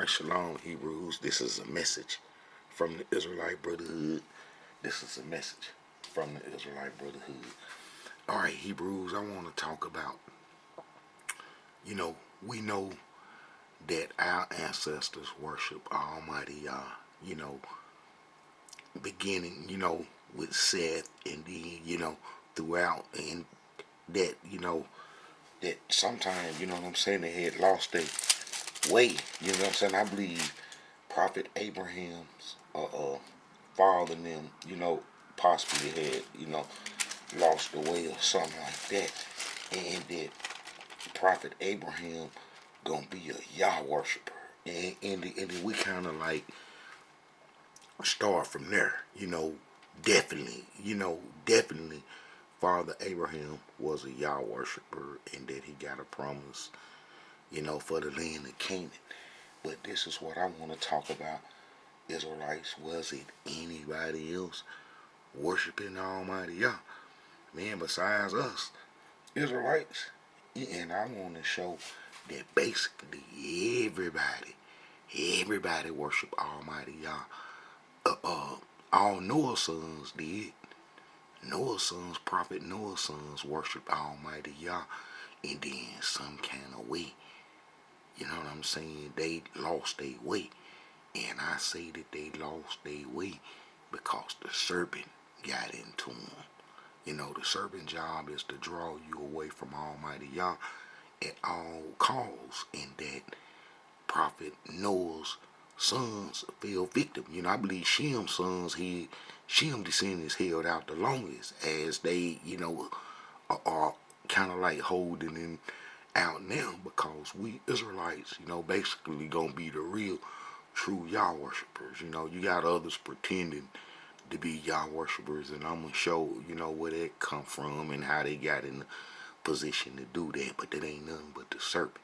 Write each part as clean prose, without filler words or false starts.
Shalom, Hebrews. This is a message from the Israelite Brotherhood. This is a message from the Israelite Brotherhood. Alright, Hebrews, I want to talk about, we know that our ancestors worship Almighty Yah, beginning, with Seth, and then, throughout, and that, that sometimes, they had lost their way, I believe Prophet Abraham's father and them, possibly had, lost the way or something like that. And that Prophet Abraham gonna be a Yah worshiper. And then we kind of like start from there, definitely, definitely Father Abraham was a Yah worshiper, and that he got a promise, for the land of Canaan. But this is what I want to talk about. Israelites, was it anybody else worshiping Almighty Yah? Man, besides us, Israelites. And I want to show that basically everybody worship Almighty Yah. All Noah's sons did. Noah's sons, Prophet Noah's sons worshiped Almighty Yah, and then some kind of way. You know what I'm saying? They lost their way. And I say that they lost their way because the serpent got into them. The serpent job is to draw you away from Almighty Yah at all costs, and that Prophet Noah's sons fell victim. I believe Shem's sons, Shem descendants held out the longest, as they, are kind of like holding him out now, because we Israelites, basically gonna be the real true Yah worshippers. You got others pretending to be Yah worshippers, and I'm gonna show, where that come from and how they got in the position to do that. But that ain't nothing but the serpent.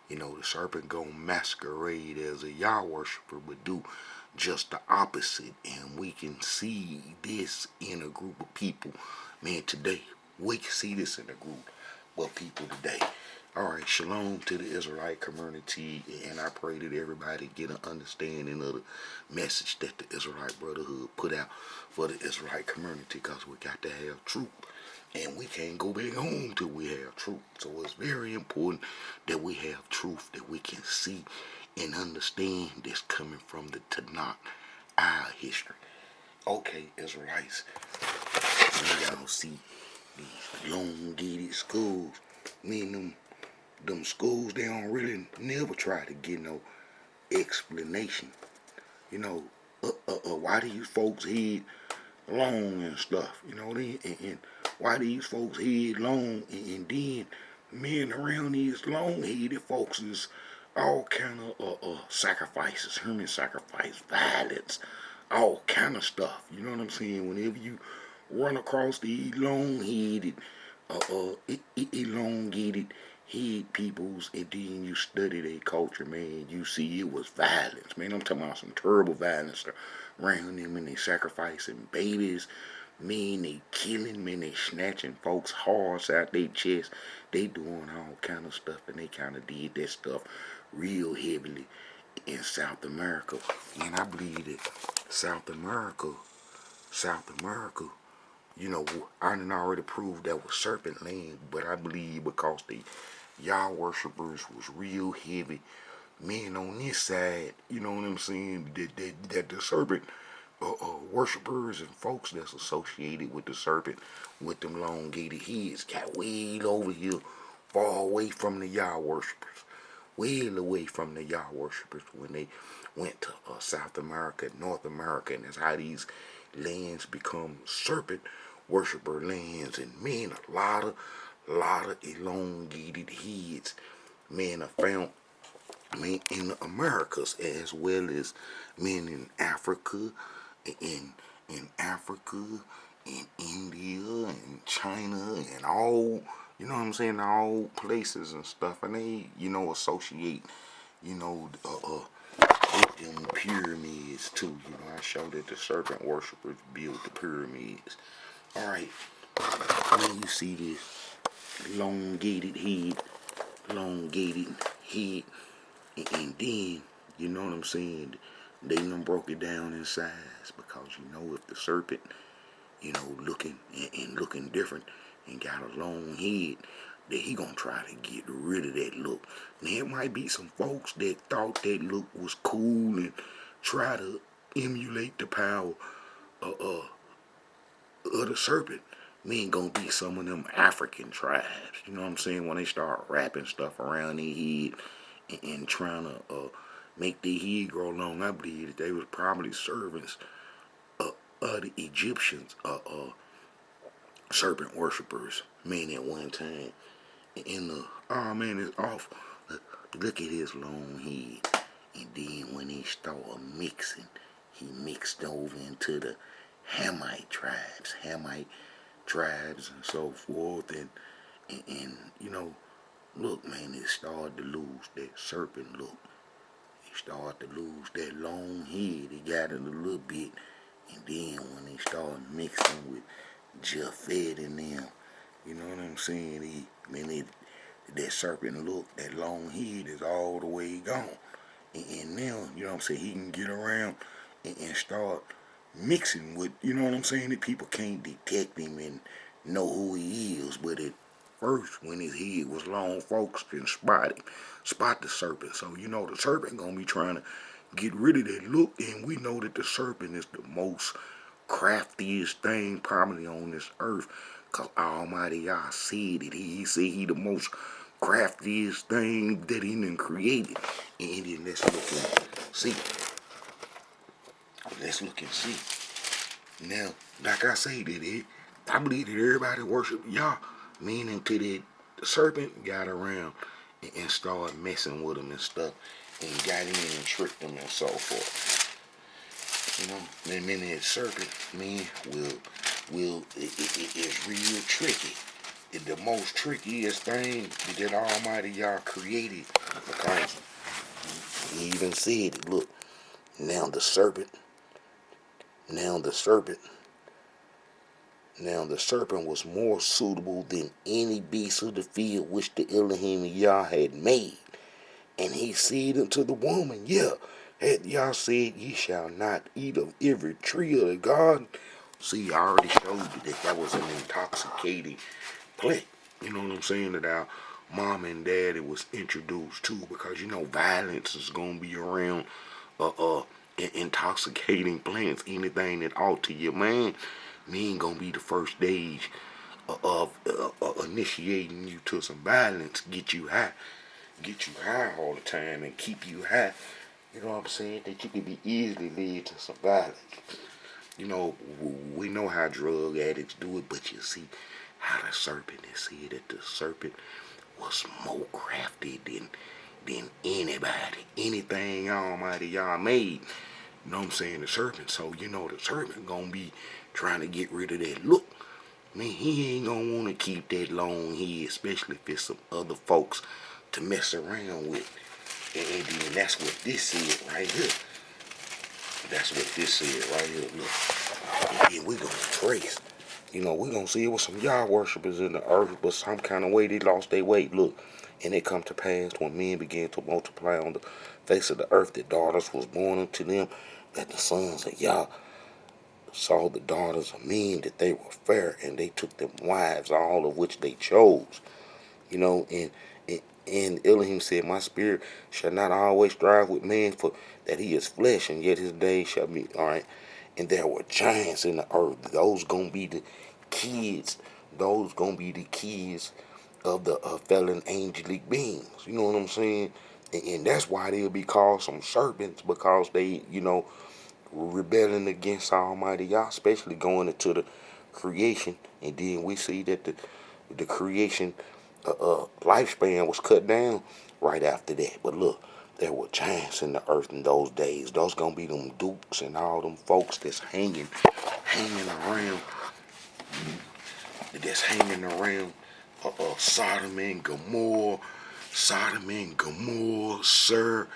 The serpent gonna masquerade as a Yah worshiper, but do just the opposite. And we can see this in a group of people, man, today. We can see this in a group of people today. Alright, shalom to the Israelite community, and I pray that everybody get an understanding of the message that the Israelite Brotherhood put out for the Israelite community, because we got to have truth, and we can't go back home till we have truth. So it's very important that we have truth that we can see and understand that's coming from the Tanakh, our history. Okay, Israelites, y'all see these elongated schools, meaning them schools, they don't really never try to get no explanation. Why these folks head long and stuff, and why these folks head long, and then men around these long-headed folks is all kind of sacrifices, human sacrifice, violence, all kind of stuff. You know what I'm saying? Whenever you run across the elongated, elongated head peoples, and then you study their culture, man, you see it was violence, man. I'm talking about some terrible violence around them, and they sacrificing babies, man, they killing, man, they snatching folks' hearts out their chest, they doing all kind of stuff, and they kind of did that stuff real heavily in South America. And I believe that South America, I done already proved that was serpent land, but I believe because the Yah worshippers was real heavy, men on this side, you know what I'm saying, that the serpent worshippers and folks that's associated with the serpent, with them elongated heads, got way over here, far away from the Yah worshippers, well away from the Yah worshippers, when they went to South America, North America, and that's how these lands become serpent worshipper lands. And man, a lot of elongated heads, man, are found, man, in the Americas, as well as men in Africa, in Africa, in India, and China, and all, you know what I'm saying, all places and stuff, and they, associate, with them pyramids too. I showed that the serpent worshippers built the pyramids. Alright, when you see this elongated head, and then, You know what I'm saying? They done broke it down in size because if the serpent, looking and looking different and got a long head, that he gonna try to get rid of that look. Now it might be some folks that thought that look was cool and try to emulate the power of, the serpent. Me ain't gonna be some of them African tribes. You know what I'm saying? When they start wrapping stuff around their head and trying to make their head grow long, I believe that they was probably servants of the Egyptians, serpent worshippers, man, at one time. And oh man, it's awful. Look at his long head. And then when he started mixing, he mixed over into the Hamite tribes and so forth. And look, man, it started to lose that serpent look. He started to lose that long head. He got it a little bit. And then when they started mixing with Japhet and them, you know what I'm saying? That serpent look, that long head is all the way gone. And now, you know what I'm saying, he can get around and start mixing with, you know what I'm saying, that people can't detect him and know who he is. But at first, when his head was long, folks can spot the serpent. So, the serpent gonna be trying to get rid of that look, and we know that the serpent is the most craftiest thing probably on this earth. Cause Almighty Yah said it. He said he the most craftiest thing that he done created. And then let's look and see. Let's look and see. Now, like I say, I believe that everybody worship Yah, meaning to that the serpent got around and started messing with him and stuff, and got in and tricked them and so forth. And then that serpent, man, is real tricky. It's the most trickiest thing that Almighty Yah created, because he even said it. Look, now the serpent, now the serpent, now the serpent was more suitable than any beast of the field which the Elohim Yah had made. And he said unto the woman, had Yah said, ye shall not eat of every tree of the garden. See, I already showed you that was an intoxicating plant. You know what I'm saying? That our mom and daddy was introduced to, because violence is gonna be around intoxicating plants. Anything that alter your mind, ain't gonna be the first stage of initiating you to some violence. Get you high all the time and keep you high. You know what I'm saying? That you can be easily led to some violence. We know how drug addicts do it, but you see how the serpent is said that the serpent was more crafty than anybody, anything Almighty Yah made. You know what I'm saying? The serpent. So the serpent gonna be trying to get rid of that look. Man, he ain't gonna want to keep that long head, especially if it's some other folks to mess around with. And then that's what this said right here. That's what this said right here. Look. And then we gonna trace. We gonna see it was some Yah worshippers in the earth, but some kind of way they lost their weight. Look. And it come to pass when men began to multiply on the face of the earth, that daughters was born unto them, that the sons of Yah saw the daughters of men, that they were fair, and they took them wives, all of which they chose. And Elohim said, my spirit shall not always strive with man, for that he is flesh, and yet his days shall be, all right. And there were giants in the earth. Those gonna be the kids. Those gonna be the kids of the fallen angelic beings. You know what I'm saying? And that's why they'll be called some serpents, because they, rebelling against Almighty Yah, especially going into the creation. And then we see that the creation lifespan was cut down right after that. But look, there were giants in the earth in those days. Those gonna be them dukes and all them folks around, that's hanging around Sodom and Gomorrah, sir,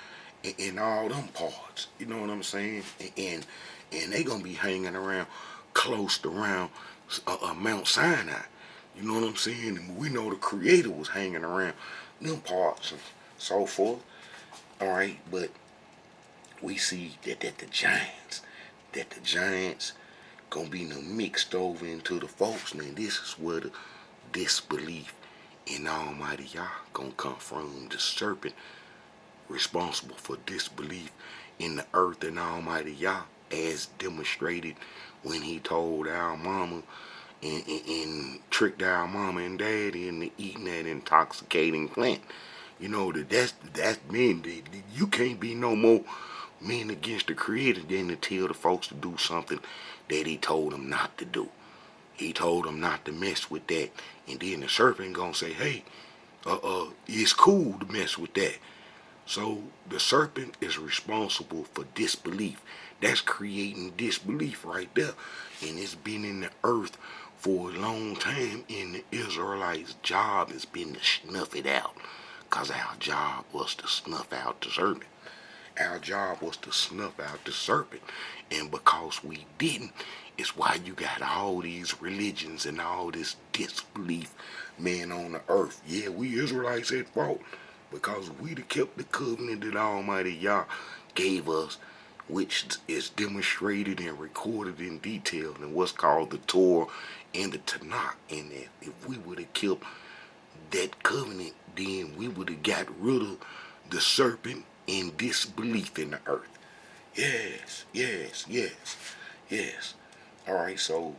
and all them parts. You know what I'm saying? And they gonna be hanging around close around Mount Sinai. You know what I'm saying? And we know the Creator was hanging around them parts and so forth. All right, but we see that the giants gonna be mixed over into the folks. Now this is where the disbelief in Almighty Yah gonna come from. The serpent responsible for disbelief in the earth and Almighty Yah, as demonstrated when he told our mama and tricked our mama and daddy into eating that intoxicating plant. You know that's men. You can't be no more men against the Creator than to tell the folks to do something that he told them not to do. He told them not to mess with that, and then the serpent gonna say, "Hey, it's cool to mess with that." So the serpent is responsible for disbelief. That's creating disbelief right there, and it's been in the earth for a long time. And the Israelites' job has been to snuff it out, cause our job was to snuff out the serpent. Our job was to snuff out the serpent. And because we didn't, it's why you got all these religions and all this disbelief, man, on the earth. Yeah, we Israelites at fault because we'd have kept the covenant that Almighty Yah gave us, which is demonstrated and recorded in detail in what's called the Torah and the Tanakh. And if we would have kept that covenant, then we would have got rid of the serpent and disbelief in the earth. Yes, yes, yes, yes. All right, so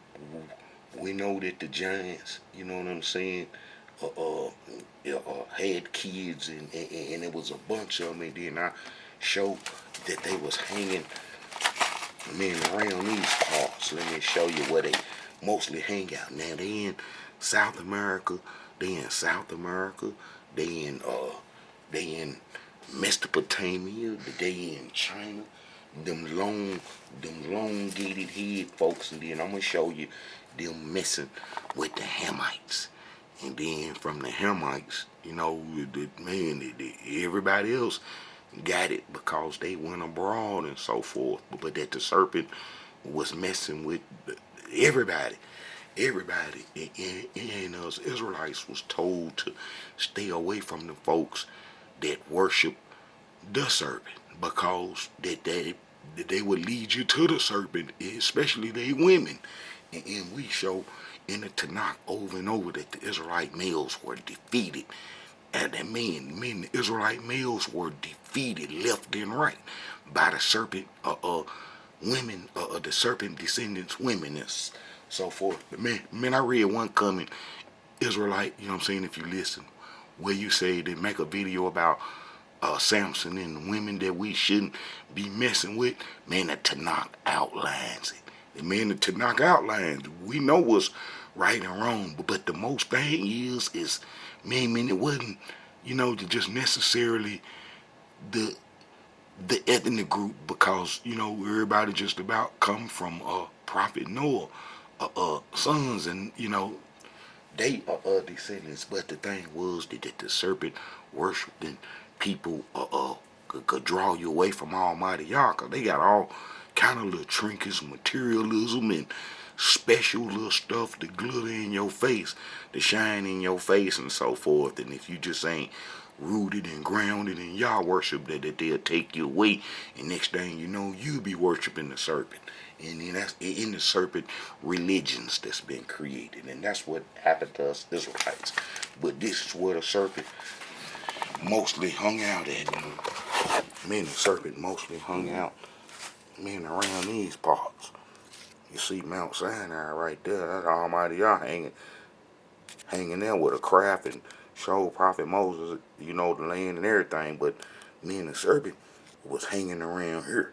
we know that the giants, you know what I'm saying, had kids, and it was a bunch of them. And then I showed that they was hanging, men, around these parts. Let me show you where they mostly hang out. Now they in South America. They in South America. They in Mesopotamia. They in China. Them elongated head folks, and then I'm gonna show you them messing with the Hamites. And then from the Hamites, you know, everybody else got it because they went abroad and so forth. But that the serpent was messing with everybody. Everybody. And us Israelites was told to stay away from the folks that worship the serpent, because that they would lead you to the serpent, especially they women. And we show in the Tanakh over and over that the Israelite males were defeated. And the the Israelite males were defeated left and right by the serpent women, the serpent descendants women, and so forth. But man, I read one comment, Israelite, you know what I'm saying, if you listen, where you say they make a video about Samson and the women that we shouldn't be messing with. Man, the Tanakh outlines it. Man, the Tanakh outlines. We know what's right and wrong, but the most thing is, man, it wasn't, you know, just necessarily the ethnic group, because you know everybody just about come from Prophet Noah sons, and you know they are descendants. But the thing was that the serpent worshiping people could draw you away from Almighty Yah, 'cause they got all kind of little trinkets, materialism, and special little stuff to glitter in your face, to shine in your face, and so forth. And if you just ain't rooted and grounded in Yah worship, that they'll take you away, and next thing you know, you'll be worshiping the serpent. And then that's in the serpent religions that's been created, and that's what happened to us Israelites. But this is where the serpent mostly hung out at. Man, the serpent mostly hung out, man, around these parts. You see Mount Sinai right there. That's Almighty Yah hanging there with a craft, and showed Prophet Moses, you know, the land and everything. But me and the serpent was hanging around here.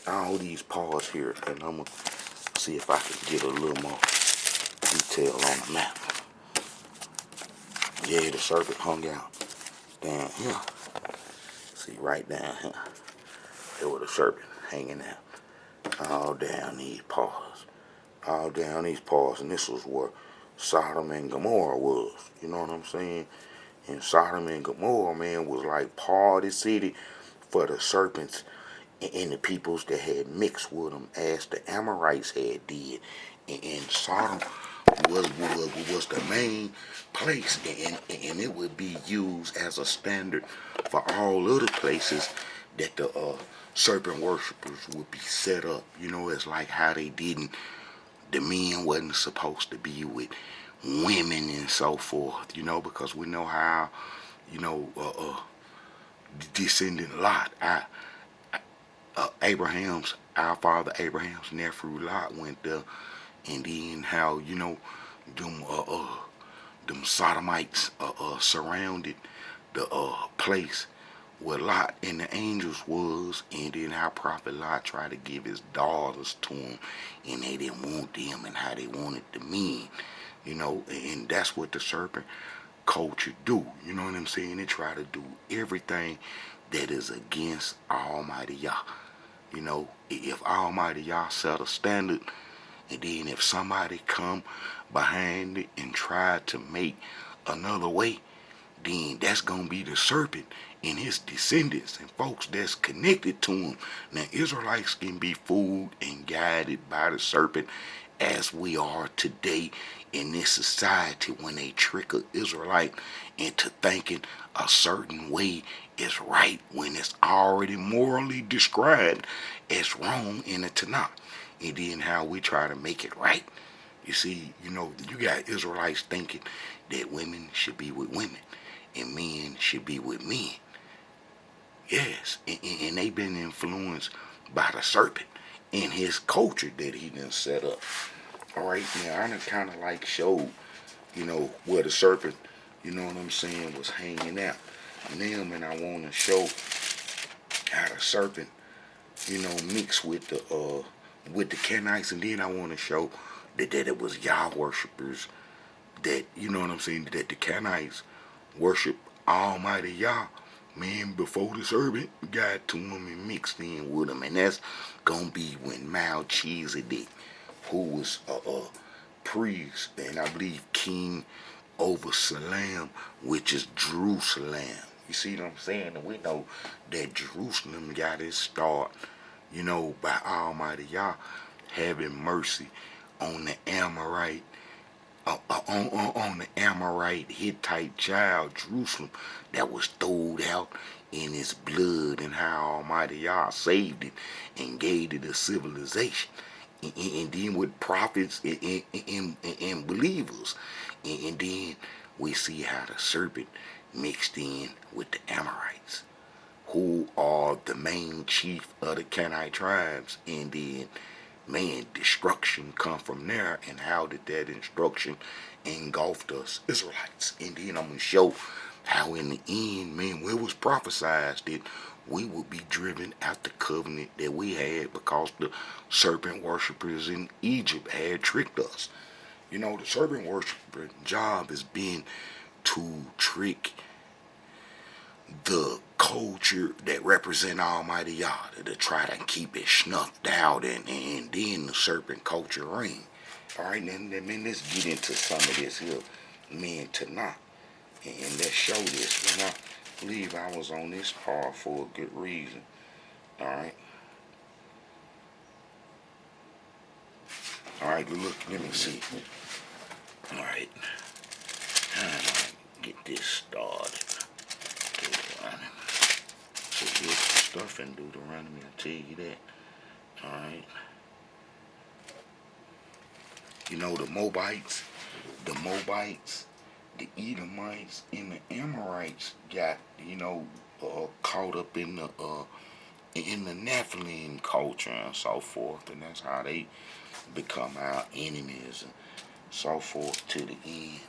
All these parts here. And I'm going to see if I can get a little more detail on the map. Yeah, the serpent hung out down here. See, right down here. There was the serpent hanging out. All down these parts. All down these parts. And this was where Sodom and Gomorrah was. You know what I'm saying? And Sodom and Gomorrah, man, was like party city for the serpents and the peoples that had mixed with them, as the Amorites had did. And Sodom was the main place, and it would be used as a standard for all other places that the serpent worshipers would be set up. You know, it's like how they didn't, the men wasn't supposed to be with women and so forth, you know, because we know how, you know, descendant Lot, our father Abraham's nephew Lot went there, and then how, you know, them them sodomites surrounded the place where Lot and the angels was, and then how Prophet Lot tried to give his daughters to him, and they didn't want them, and how they wanted the men, you know, and that's what the serpent culture do. You know what I'm saying? They try to do everything that is against Almighty Yah. You know, if Almighty Yah set a standard, and then if somebody come behind it and try to make another way, then that's gonna be the serpent and his descendants and folks that's connected to him. Now Israelites can be fooled and guided by the serpent as we are today in this society when they trick an Israelite into thinking a certain way is right when it's already morally described as wrong in the Tanakh. And then how we try to make it right. You see, you know, you got Israelites thinking that women should be with women and men should be with men. Yes, and they've been influenced by the serpent and his culture that he done set up. All right, now I done kind of like showed, you know, where the serpent, you know what I'm saying, was hanging out. Now, man, I want to show how the serpent, you know, mixed with the Canaanites, and then I want to show that it was Yah worshippers that, you know what I'm saying, that the Canaanites worship Almighty Yah, man, before the serpent got to him and mixed in with him. And that's going to be when Melchizedek, who was a priest and I believe king over Salam, which is Jerusalem. You see what I'm saying? And we know that Jerusalem got its start, you know, by Almighty Yah having mercy on the Amorite, on the Amorite Hittite child Jerusalem that was thrown out in his blood, and how Almighty Yah saved it and gave it a civilization. And then with prophets and believers, and then we see how the serpent mixed in with the Amorites, who are the main chief of the Canaanite tribes, and then man, destruction come from there, and how did that destruction engulfed us Israelites? And then I'm gonna show how in the end, man, it was prophesied that we would be driven out the covenant that we had because the serpent worshippers in Egypt had tricked us. You know, the serpent worshipper job has been to trick the culture that represent Almighty Yah, to try to keep it snuffed out, and then the serpent culture reign. Alright, then let's get into some of this here, men tonight. And let's show this. And I believe I was on this part for a good reason. Alright. Alright, look, let me see. Alright. Get this started. So get some stuff in Deuteronomy, I'll tell you that. Alright. You know, the Moabites, the Edomites, and the Amorites got, you know, caught up in the Nephilim culture and so forth, and that's how they become our enemies and so forth to the end.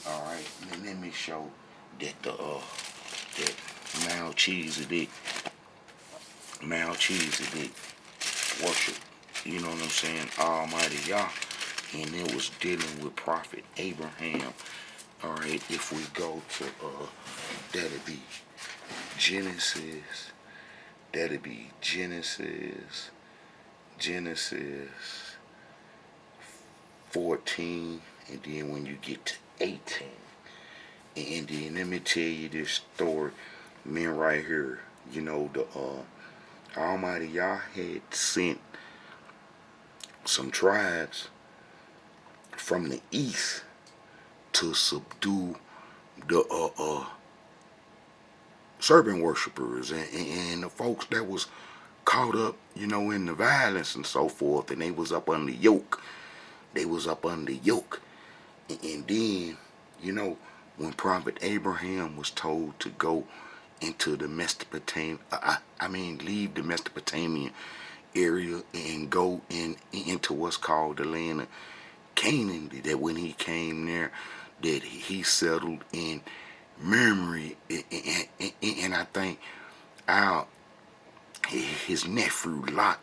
All right, and let me show that that Melchizedek worship, you know what I'm saying, Almighty Yah, and it was dealing with Prophet Abraham. All right, if we go to that'd be Genesis. That'd be Genesis 14, and then when you get to 18, and then let me tell you this story, man, right here. You know, the Almighty Yah had sent some tribes from the east to subdue the serpent worshippers and the folks that was caught up, in the violence and so forth, and they was up under yoke. They was up under yoke. And then, you know, when Prophet Abraham was told to go into the Mesopotamia, leave the Mesopotamian area and go into what's called the land of Canaan, that when he came there, that he settled in memory, and I think our his nephew Lot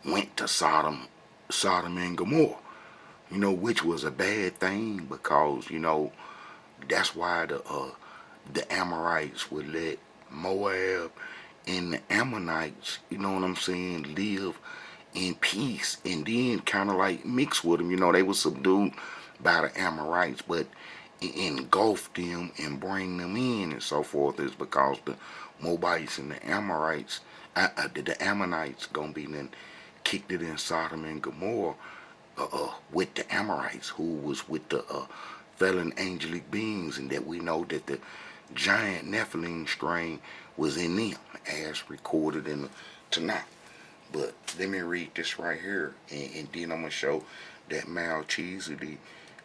went to Sodom and Gomorrah, which was a bad thing because that's why the Amorites would let Moab and the Ammonites, you know what I'm saying, live in peace, and then kind of like mix with them. They were subdued by the Amorites, but engulf them and bring them in and so forth is because the Moabites and the Amorites, the Ammonites gonna be then kicked it in Sodom and Gomorrah with the Amorites, who was with the fallen angelic beings, and that we know that the giant Nephilim strain was in them, as recorded in the Tanakh. But let me read this right here, and then I'm going to show that Melchizedek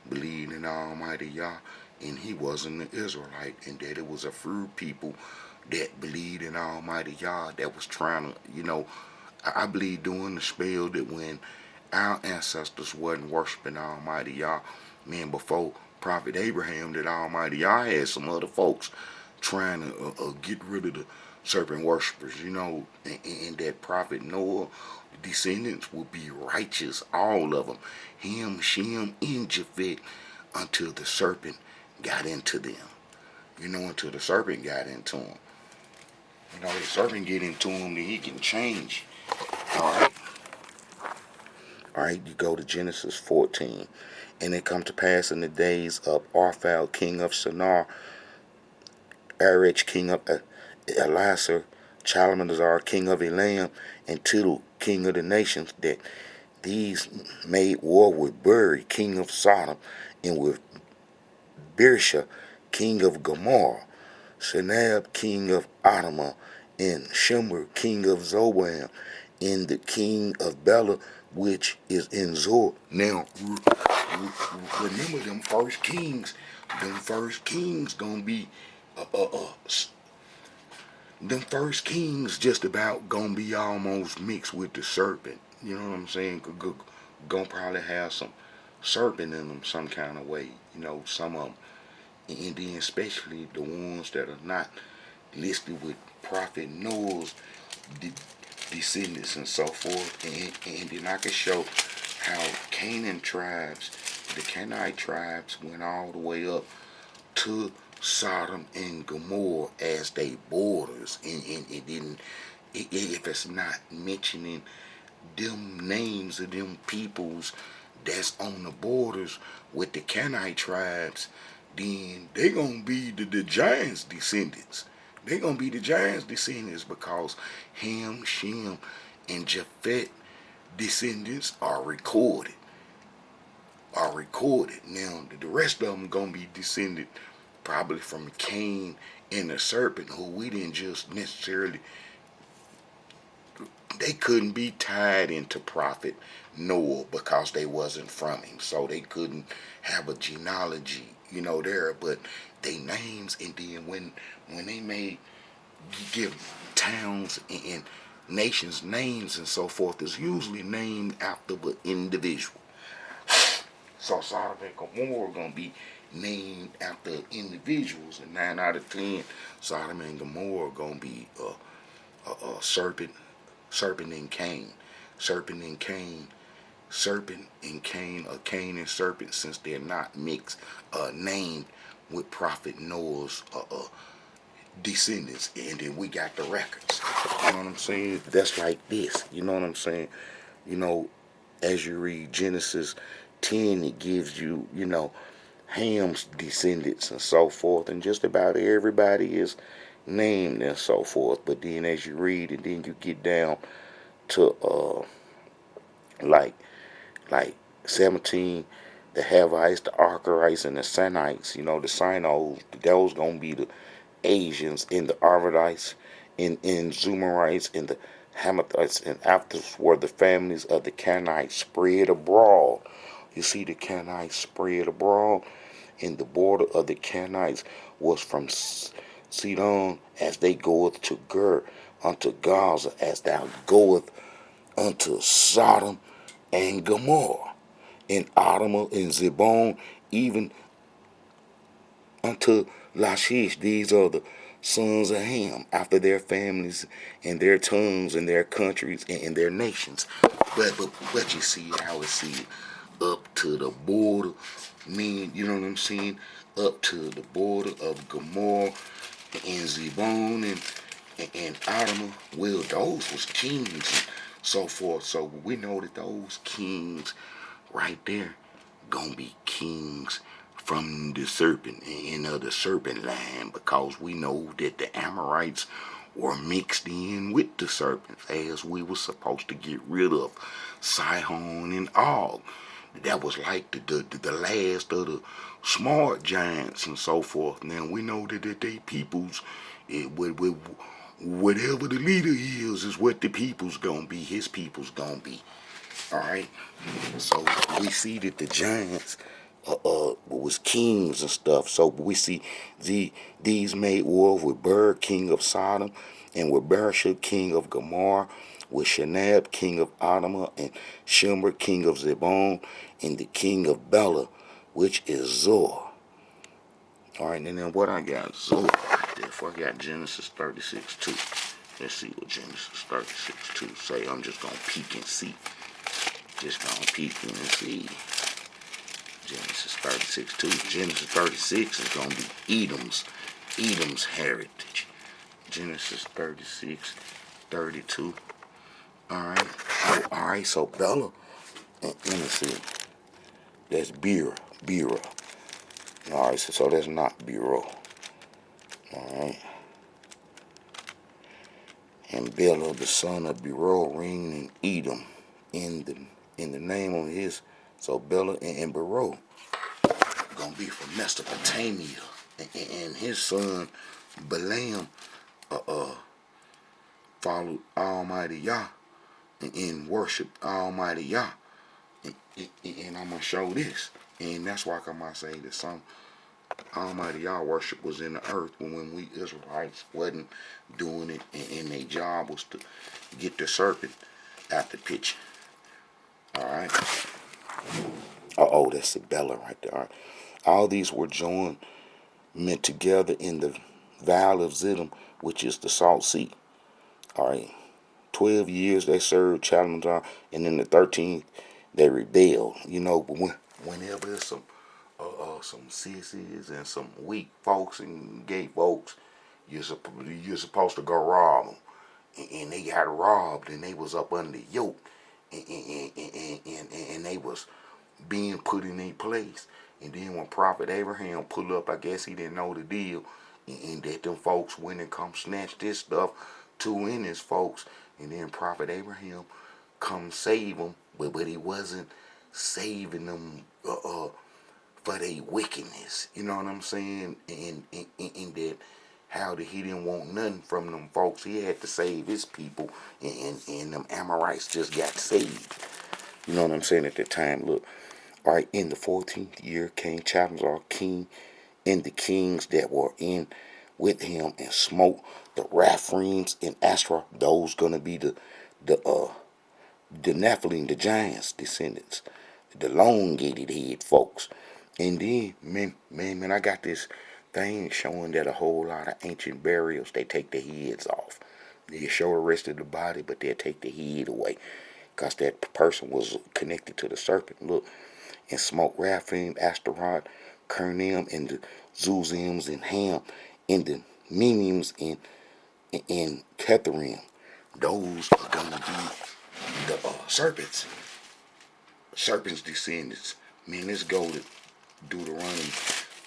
believed in Almighty Yah, and he wasn't an Israelite, and that it was a few people that believed in Almighty Yah that was trying to, I believe during the spell that when our ancestors wasn't worshiping Almighty Yah, man, before Prophet Abraham, that Almighty Yah had some other folks trying to get rid of the serpent worshippers, and that Prophet Noah descendants would be righteous, all of them, Ham, Shem, and Japheth, until the serpent got into them. Until the serpent got into them. The serpent get into him, then he can change. All right. All right, you go to Genesis 14. And it come to pass in the days of Arphel, king of Shinar, Arech, king of Elasar, Chalmanazar, king of Elam, and Tidal, king of the nations, that these made war with Buri, king of Sodom, and with Birsha, king of Gomorrah, Shinab, king of Adamah, and Shimmer, king of Zoan, and the king of Bela, which is in Zor. Now, remember them first kings. Them first kings gonna be, them first kings just about gonna be almost mixed with the serpent. You know what I'm saying? Gonna probably have some serpent in them some kind of way. Some of them. And then especially the ones that are not listed with Prophet Noah's descendants and so forth. And then I can show how Canaan tribes, the Canaanite tribes, went all the way up to Sodom and Gomorrah as they borders. And it didn't, if it's not mentioning them names of them peoples that's on the borders with the Canaanite tribes, then they gonna be the giants' descendants. They gonna be the giants' descendants because Ham, Shem, and Japheth descendants are recorded. Now the rest of them gonna be descended probably from Cain and the serpent, who we didn't just necessarily, they couldn't be tied into Prophet Noah because they wasn't from him, so they couldn't have a genealogy, there. But they names, and then when they made give towns and nations names and so forth, is usually named after the individual. So Sodom and Gomorrah gonna be named after individuals, and 9 out of 10, Sodom and Gomorrah gonna be serpent, serpent and Cain, serpent and Cain, serpent and Cain, or Cain and serpent, since they're not mixed, named with Prophet Noah's descendants, and then we got the records. You know what I'm saying? That's like this. You know what I'm saying? As you read Genesis 10, it gives you, Ham's descendants and so forth, and just about everybody is named and so forth. But then as you read, and then you get down to like like 17, the Havites, the Archerites, and the Sinites. The Sinos, those gonna be the Asians, and the Arvadites, and Zumarites, and the Hamathites, and afterwards were the families of the Canaanites spread abroad. You see, the Canaanites spread abroad, and the border of the Canaanites was from Sidon as they goeth to Ger, unto Gaza as thou goeth unto Sodom and Gomorrah, and Admah and Zebon, even unto Lachish. These are the sons of Ham, after their families and their tongues and their countries and their nations. But you see how it see up to the border, mean, you know what I'm saying? Up to the border of Gomorrah and Zebon and Admah. Well, those was kings and so forth. So we know that those kings right there gonna be kings from the serpent and of the serpent line, because we know that the Amorites were mixed in with the serpents, as we were supposed to get rid of Sihon and Og. That was like the last of the smart giants and so forth. Now we know that they peoples, whatever the leader is what the people's gonna be. His people's gonna be. All right. So we see that the giants was kings and stuff. So we see these made war with Ber, king of Sodom, and with Bershah, king of Gomorrah, with Shinab, king of Admah, and Shimmer, king of Zebon, and the king of Bela, which is Zor. All right, and then what I got? Zor. Therefore, I got Genesis 36:2. Let's see what Genesis 36:2 say. I'm just gonna peek and see. Just gonna peek and see. Genesis 36:2. Genesis 36 is gonna be Edom's heritage. Genesis 36:32. Alright. Oh, alright, so Bela, let me see. That's Bera. Alright, so that's not Bureau. Alright. And Bela, the son of Beroth, reigned in Edom in the name of his. So Bela and Beroth gonna be from Mesopotamia, and his son Balaam followed Almighty Yah and worshiped Almighty Yah, and I'm gonna show this, and that's why I might say that some Almighty Yah worship was in the earth when we Israelites wasn't doing it, and their job was to get the serpent out the picture. All right. Oh, that's the Bella right there. All right. All these were joined, met together in the Valley of Ziddim, which is the Salt Sea. All right. 12 years they served Chalamantar, and in the 13th they rebelled. You know, but whenever there's some sissies and some weak folks and gay folks, you're supposed to go rob them, and they got robbed, and they was up under the yoke, and they was being put in their place. And then when Prophet Abraham pulled up, I guess he didn't know the deal, and that them folks went and come snatch this stuff to in his folks, and then Prophet Abraham come save them, but he wasn't saving them for their wickedness. You know what I'm saying? And that how that he didn't want nothing from them folks. He had to save his people, and them Amorites just got saved. You know what I'm saying at the time? Look, all right, in the 14th year, King Chapmanzar, king, and the kings that were in with him, and smote the Raphaims and Astra. Those gonna be the Nephilim, the giants' descendants, the elongated head folks. And then, man, I got this thing showing that a whole lot of ancient burials, they take the heads off. They show the rest of the body, but they'll take the head away, because that person was connected to the serpent. Look, and smoke Raphaim, Ashtaroth, Kernim, and the Zuzims, and Ham, and the Minims, and Ketharim. Those are going to be the serpent's descendants. Man, let's go to Deuteronomy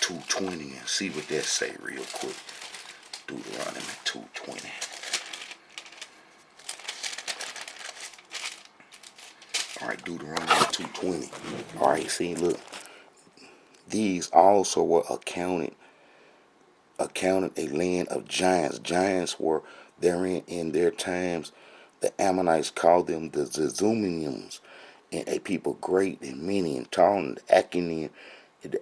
2:20 and see what that say real quick. Deuteronomy 2:20. All right, Deuteronomy 2:20. All right, see, look. These also were accounted a land of giants. Giants were therein in their times The Ammonites called them the Zazuminiums, and a people great and many and tall, and the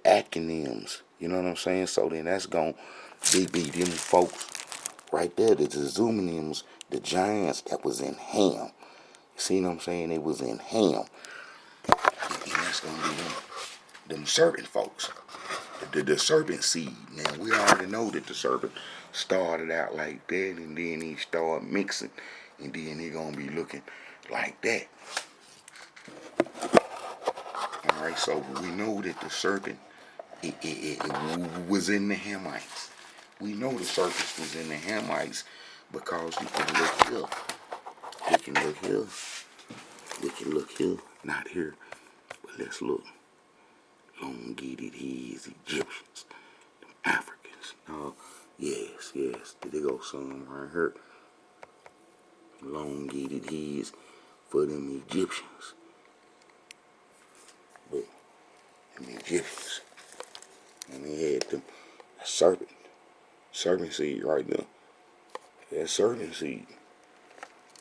Acronyms. You know what I'm saying? So then that's going to be them folks right there, the Zazuminiums, the giants that was in Ham. You see what I'm saying? It was in Ham. And that's going to be them serpent folks. The serpent seed. Now, we already know that the serpent started out like that, and then he started mixing, and then he going to be looking like that. Alright, so we know that the serpent it was in the Hamites. We know the serpent was in the Hamites because you can look here. We can look here. We can look here. Not here. But let's look. Elongated heads, Egyptians, them Africans. No, yes. There go some right here. Elongated heads for them Egyptians. Look, them Egyptians. And they had them serpent seed right there. That serpent seed.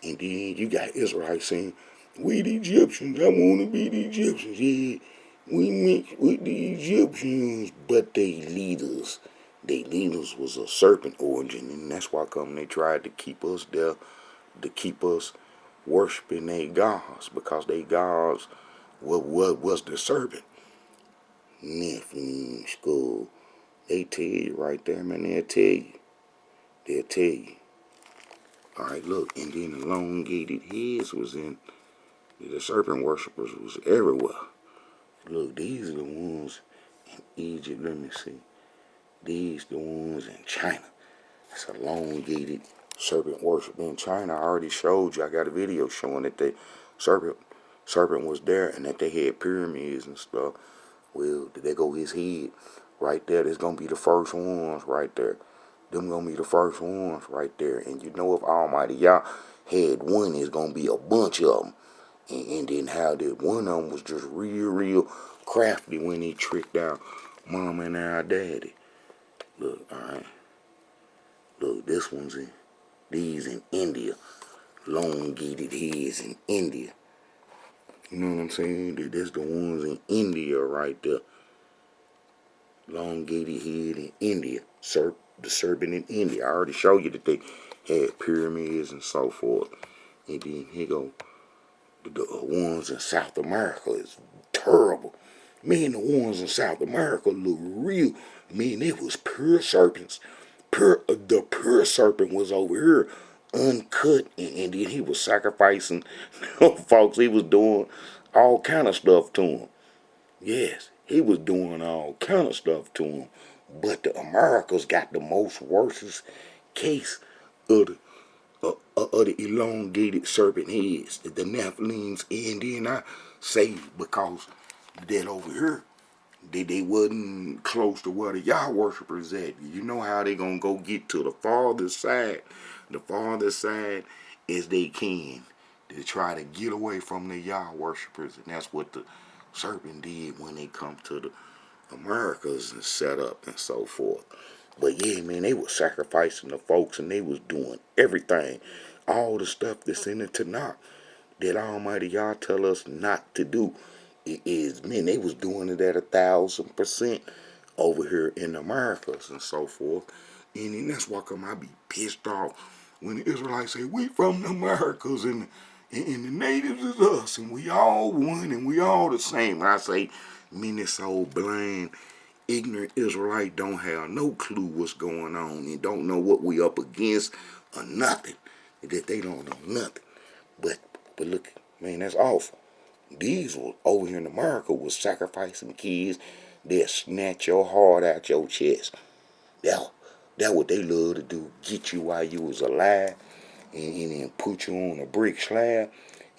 And then you got Israelites saying, we the Egyptians, I want to be the Egyptians. Yeah, we mix with the Egyptians, but they leaders was a serpent origin, and that's why come they tried to keep us there, to keep us worshiping their gods, because they gods what was the serpent. Nephilim, school. They tell you right there, man, they'll tell you. They'll tell you. Alright, look, and then the elongated heads was in, the serpent worshippers was everywhere. Look, these are the ones in Egypt, let me see. These the ones in China. It's elongated serpent worship in China. I already showed you, I got a video showing that the serpent was there and that they had pyramids and stuff. Well, there go his head right there. That's gonna be the first ones right there. Them gonna be the first ones right there. And you know if Almighty Yah had one, it's gonna be a bunch of them. And then how that one of them was just real crafty when he tricked out Mama and our daddy. Look, alright. Look, this one's in, these in India. Elongated heads in India. You know what I'm saying? That's the ones in India right there. Elongated head in India. The serpent in India. I already showed you that they had pyramids and so forth. And then here go the ones in South America is terrible. Man, the ones in South America look real. Man, it was pure serpents. The pure serpent was over here, uncut, and then he was sacrificing folks. He was doing all kind of stuff to them. Yes, he was doing all kind of stuff to them. But the Americas got the most worst case of the elongated serpent heads, the Nephilims, and then I say because that over here, they wasn't close to where the Yah worshippers at. You know how they gonna go get to the farthest side as they can to try to get away from the Yah worshippers, and that's what the serpent did when they come to the Americas and set up and so forth. But yeah, man, they was sacrificing the folks and they was doing everything. All the stuff that's in the Tanakh that Almighty Yah tell us not to do. It is, man, they was doing it at 1,000% over here in the Americas and so forth. And then that's why come I be pissed off when the Israelites say, we from the Americas and the natives is us and we all one and we all the same. I say, man, this old blind, ignorant Israelite don't have no clue what's going on and don't know what we up against or nothing. That they don't know nothing. But look, man, that's awful. These over here in America was sacrificing kids. They'll snatch your heart out your chest. That what they love to do. Get you while you was alive and then put you on a brick slab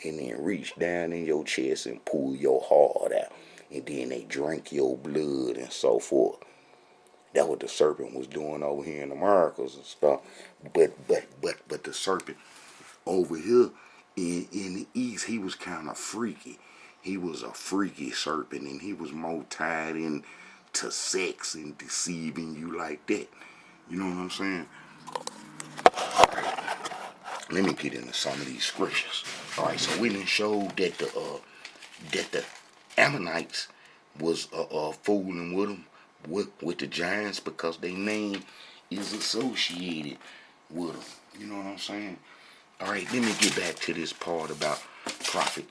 and then reach down in your chest and pull your heart out. And then they drink your blood and so forth. That what the serpent was doing over here in Americas and stuff. But the serpent over here in the East, he was kind of freaky. He was a freaky serpent, and he was more tied into sex and deceiving you like that. You know what I'm saying? Let me get into some of these scriptures. All right, so we didn't show that the Ammonites was fooling with them with the giants because their name is associated with them. You know what I'm saying? All right, let me get back to this part about prophet,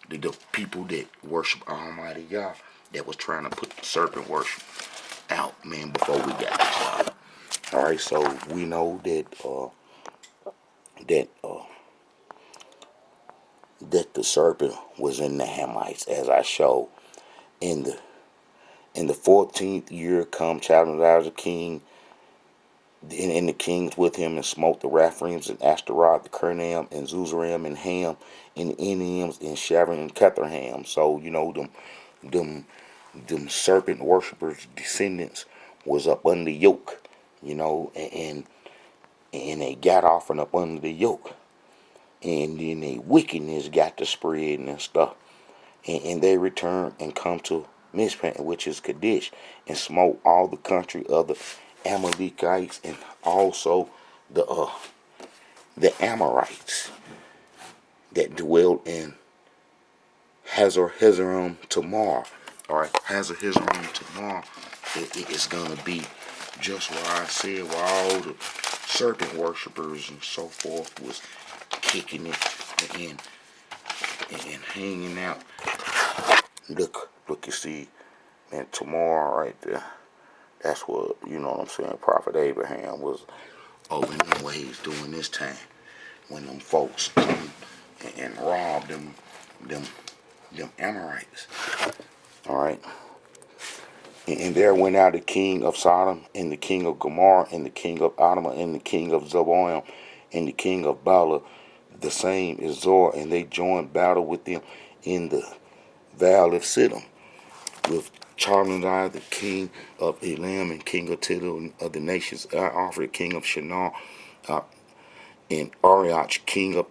the people that worship Almighty Yah that was trying to put the serpent worship out, man, before we got started. All right, so we know that the serpent was in the Hamites, as I showed in the 14th year. Come Canaanite the king, and the kings with him, and smote the Raphaims and Ashtaroth, the Kernaim and Zuzarim and Ham and the Enims and Sharon and Ketherham. So you know them serpent worshippers descendants was up under the yoke, you know, and they got off and up under the yoke, and then the wickedness got to spread and stuff, and they returned and come to Mizpah, which is Kadesh, and smote all the country of the Amalekites and also the Amorites that dwelled in Hazar Tamar. All right, Hazar Tamar. It's gonna be just what I said, where all the serpent worshippers and so forth was kicking it and hanging out. Look, you see, man, Tamar right there. That's what, you know what I'm saying, Prophet Abraham was over in them ways doing this time when them folks come and robbed them Amorites. All right. And there went out the king of Sodom, and the king of Gomorrah, and the king of Admah, and the king of Zeboim, and the king of Bala, the same is Zor, and they joined battle with them in the vale of Siddim, with Charlandai, the king of Elam, and king of Tidal of the nations, Arthur, king of Shinar, and Arioch, king of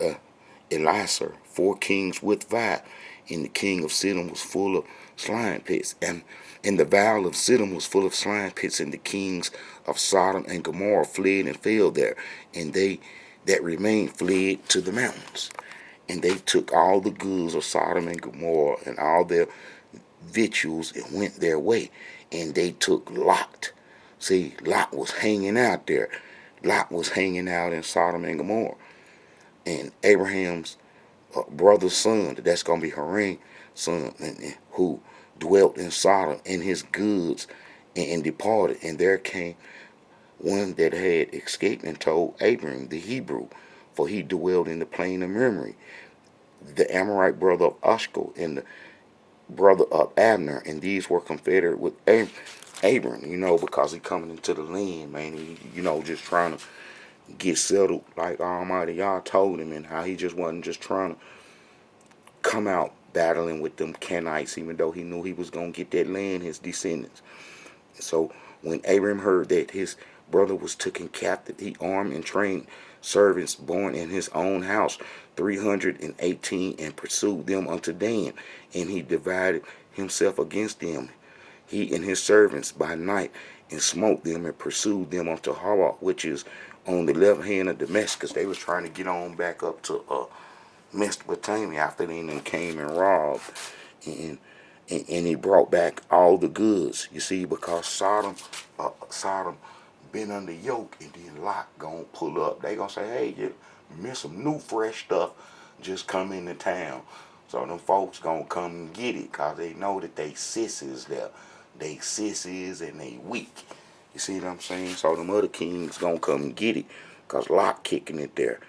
Elasar, 4 kings with Vi, and the king of Siddim was full of slime pits, and the vale of Siddim was full of slime pits, and the kings of Sodom and Gomorrah fled and fell there, and they that remained fled to the mountains. And they took all the goods of Sodom and Gomorrah and all their victuals and went their way. And they took Lot. See, Lot was hanging out there. Lot was hanging out in Sodom and Gomorrah. And Abraham's brother's son, that's going to be Haran's son, who dwelt in Sodom, and his goods, and departed. And there came one that had escaped and told Abram the Hebrew, for he dwelled in the plain of Mamre, the Amorite brother of Ashkel, and the brother of Abner, and these were confederate with Abram, you know, because he coming into the land, man, you know, just trying to get settled like Almighty Yah told him, and how he just wasn't just trying to come out battling with them Canaanites, even though he knew he was going to get that land, his descendants. So when Abram heard that his brother was taken captive, he armed and trained servants born in his own house, 318, and pursued them unto Dan. And he divided himself against them, he and his servants, by night, and smote them and pursued them unto Hawa, which is on the left hand of Damascus. They was trying to get on back up to Mesopotamia after they then came and robbed, and and he brought back all the goods. You see, because Sodom been under yoke, and then Lot gonna pull up. They gonna say, hey, you miss some new fresh stuff just come into town. So them folks gonna come and get it, cause they know that they sissies there. They sissies and they weak. You see what I'm saying? So them other kings gonna come and get it, cause Lot kicking it there.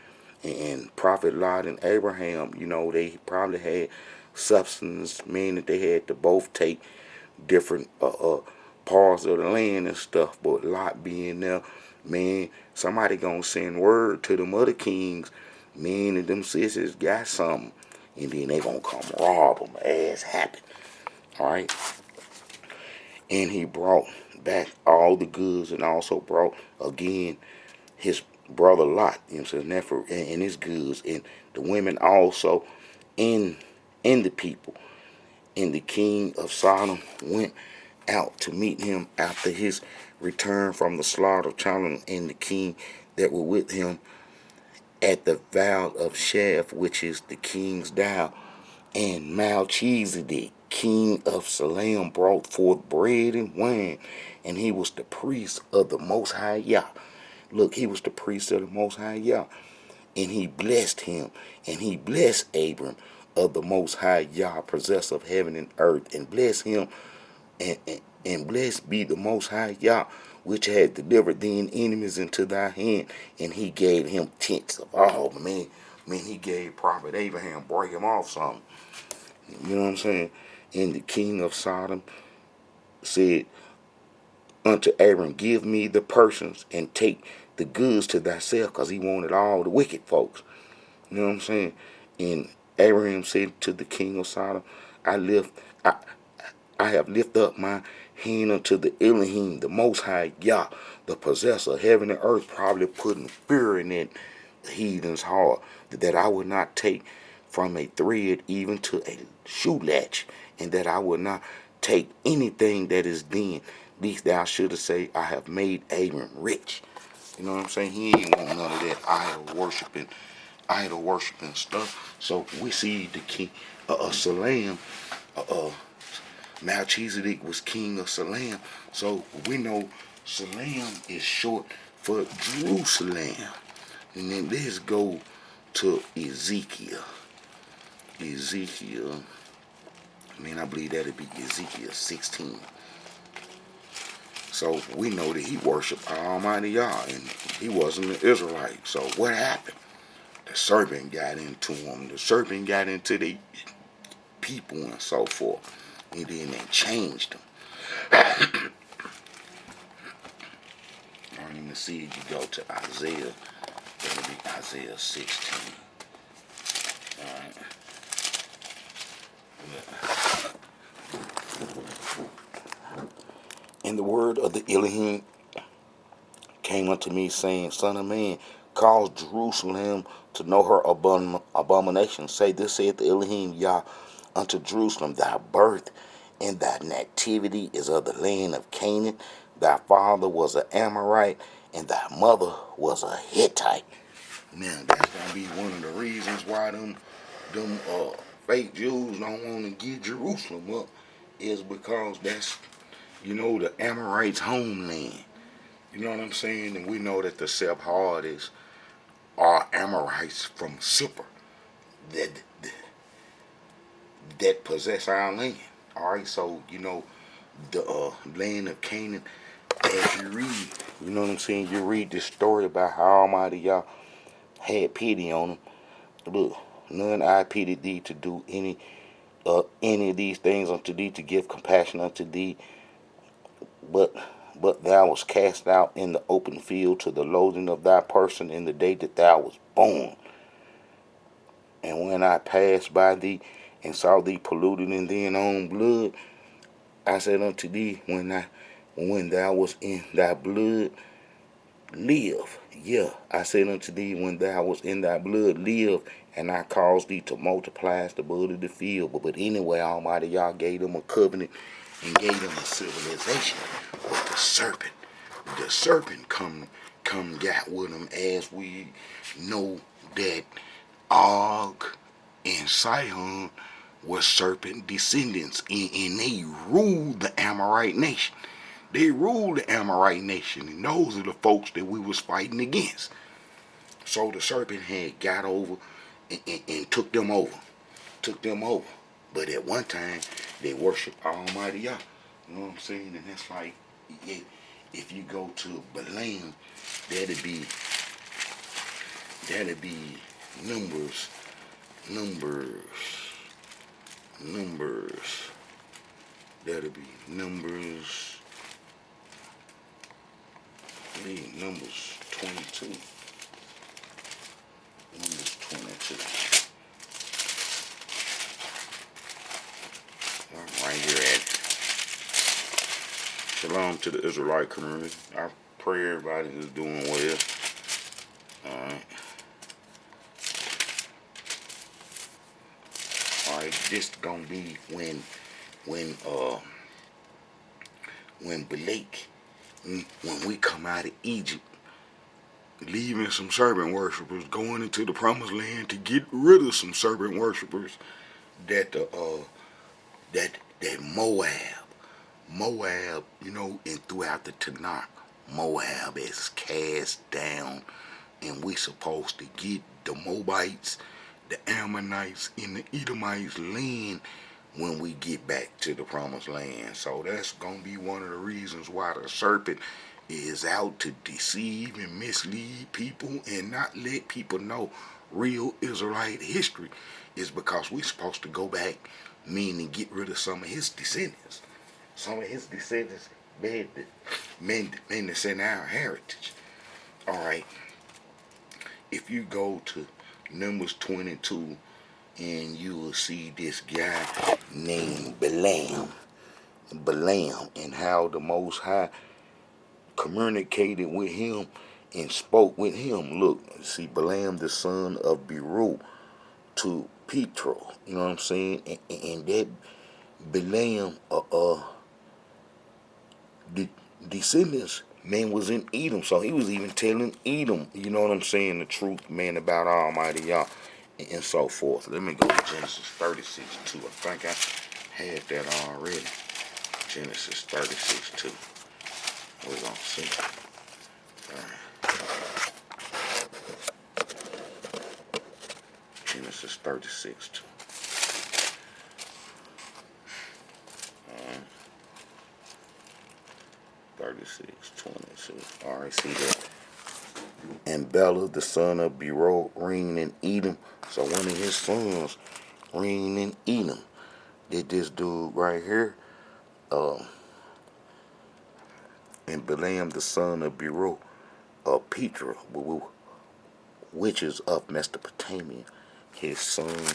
And Prophet Lot and Abraham, you know, they probably had substance, meaning that they had to both take different parts of the land and stuff. But Lot being there, man, somebody gonna send word to them other kings, man, and them sisters got something, and then they gonna come rob them as happened. All right. And he brought back all the goods, and also brought again his brother Lot, you know, his nephew, and his goods, and the women also, in the people. And the king of Sodom went out to meet him after his return from the slaughter of Chalon, and the king that were with him, at the vow of Shaph, which is the king's dial. And Melchizedek, king of Salem, brought forth bread and wine, and he was the priest of the Most High Yah. Look, he was the priest of the Most High Yah. And he blessed him, and he blessed Abram of the Most High Yah, possessor of heaven and earth, and blessed him, and blessed be the Most High Yah, which had delivered thine enemies into thy hand, and he gave him tenths of all. Man, he gave Prophet Abraham, break him off something. You know what I'm saying? And the king of Sodom said unto Abram, give me the persons and take the goods to thyself, because he wanted all the wicked folks. You know what I'm saying? And Abraham said to the king of Sodom, I I have lifted up my hand unto the Elohim, the Most High Yah, the possessor of heaven and earth, probably putting fear in that heathen's heart, that I would not take from a thread even to a shoe latch, and that I would not take anything that is then, least thou shouldest say, I have made Abram rich. You know what I'm saying? He ain't want none of that idol worshiping stuff. So we see the king Salem, Melchizedek was king of Salem. So we know Salem is short for Jerusalem. And then let's go to Ezekiel. I believe that'd be Ezekiel 16. So we know that he worshiped Almighty Yah, and he wasn't an Israelite. So what happened? The serpent got into him. The serpent got into the people and so forth. And then they changed them. Let me see if you go to Isaiah. That'll be Isaiah 16. Alright. And the word of the Elohim came unto me, saying, Son of man, cause Jerusalem to know her abomination. Say, this saith the Elohim Yah unto Jerusalem, thy birth and thy nativity is of the land of Canaan. Thy father was an Amorite, and thy mother was a Hittite. Now, that's going to be one of the reasons why them fake Jews don't want to give Jerusalem up, is because that's, the Amorites' homeland. You know what I'm saying? And we know that the Sephardists are Amorites from Cyprus that possess our land. Alright, so, the land of Canaan, as you read, you know what I'm saying? You read this story about how Almighty Yah had pity on them. Look, none I pity thee to do any of these things unto thee, to give compassion unto thee, but thou was cast out in the open field to the loathing of thy person in the day that thou was born. And when I passed by thee and saw thee polluted in thine own blood, I said unto thee, when thou was in thy blood, live. Yeah, I said unto thee, when thou was in thy blood, live, and I caused thee to multiply as the bud of the field. But anyway, Almighty Yah gave them a covenant and gave them a civilization. But the serpent come got with them, as we know that Og and Sihon were serpent descendants, and they ruled the Amorite nation. They ruled the Amorite nation, and those are the folks that we was fighting against. So the serpent had got over and took them over. But at one time, they worshiped Almighty Yah. You know what I'm saying? And that's like, if you go to Balaam, that'd be Numbers. That'd be Numbers. Numbers 22. Numbers 22. I'm right here at it. Shalom to the Israelite community. I pray everybody is doing well. Alright. Alright, this gonna be when Balak, when we come out of Egypt. leaving some serpent worshipers, going into the promised land to get rid of some serpent worshipers. That the that that Moab, and throughout the Tanakh, Moab is cast down, and we supposed to get the Moabites, the Ammonites, and the Edomites land when we get back to the promised land. So that's gonna be one of the reasons why the serpent is out to deceive and mislead people and not let people know real Israelite history, is because we're supposed to go back, meaning get rid of some of his descendants. Some of his descendants men that's in our heritage. Alright. If you go to Numbers 22, and you will see this guy named Balaam, and how the Most High communicated with him and spoke with him. Look, see, Balaam the son of Beru to Petro, you know what I'm saying? And that Balaam, the descendants, man, was in Edom, so he was even telling Edom, you know what I'm saying, the truth, man, about Almighty Yah, and so forth. Let me go to Genesis 36:2. I think I had that already. Genesis 36:2. We're gonna see. Genesis 36:2. 36:22. All right, see that. And Bela, the son of Beroth, reigned in Edom. So one of his sons reigned in Edom. Did this dude right here, and Balaam, the son of Beroth, Petra, which is of Mesopotamia, his son,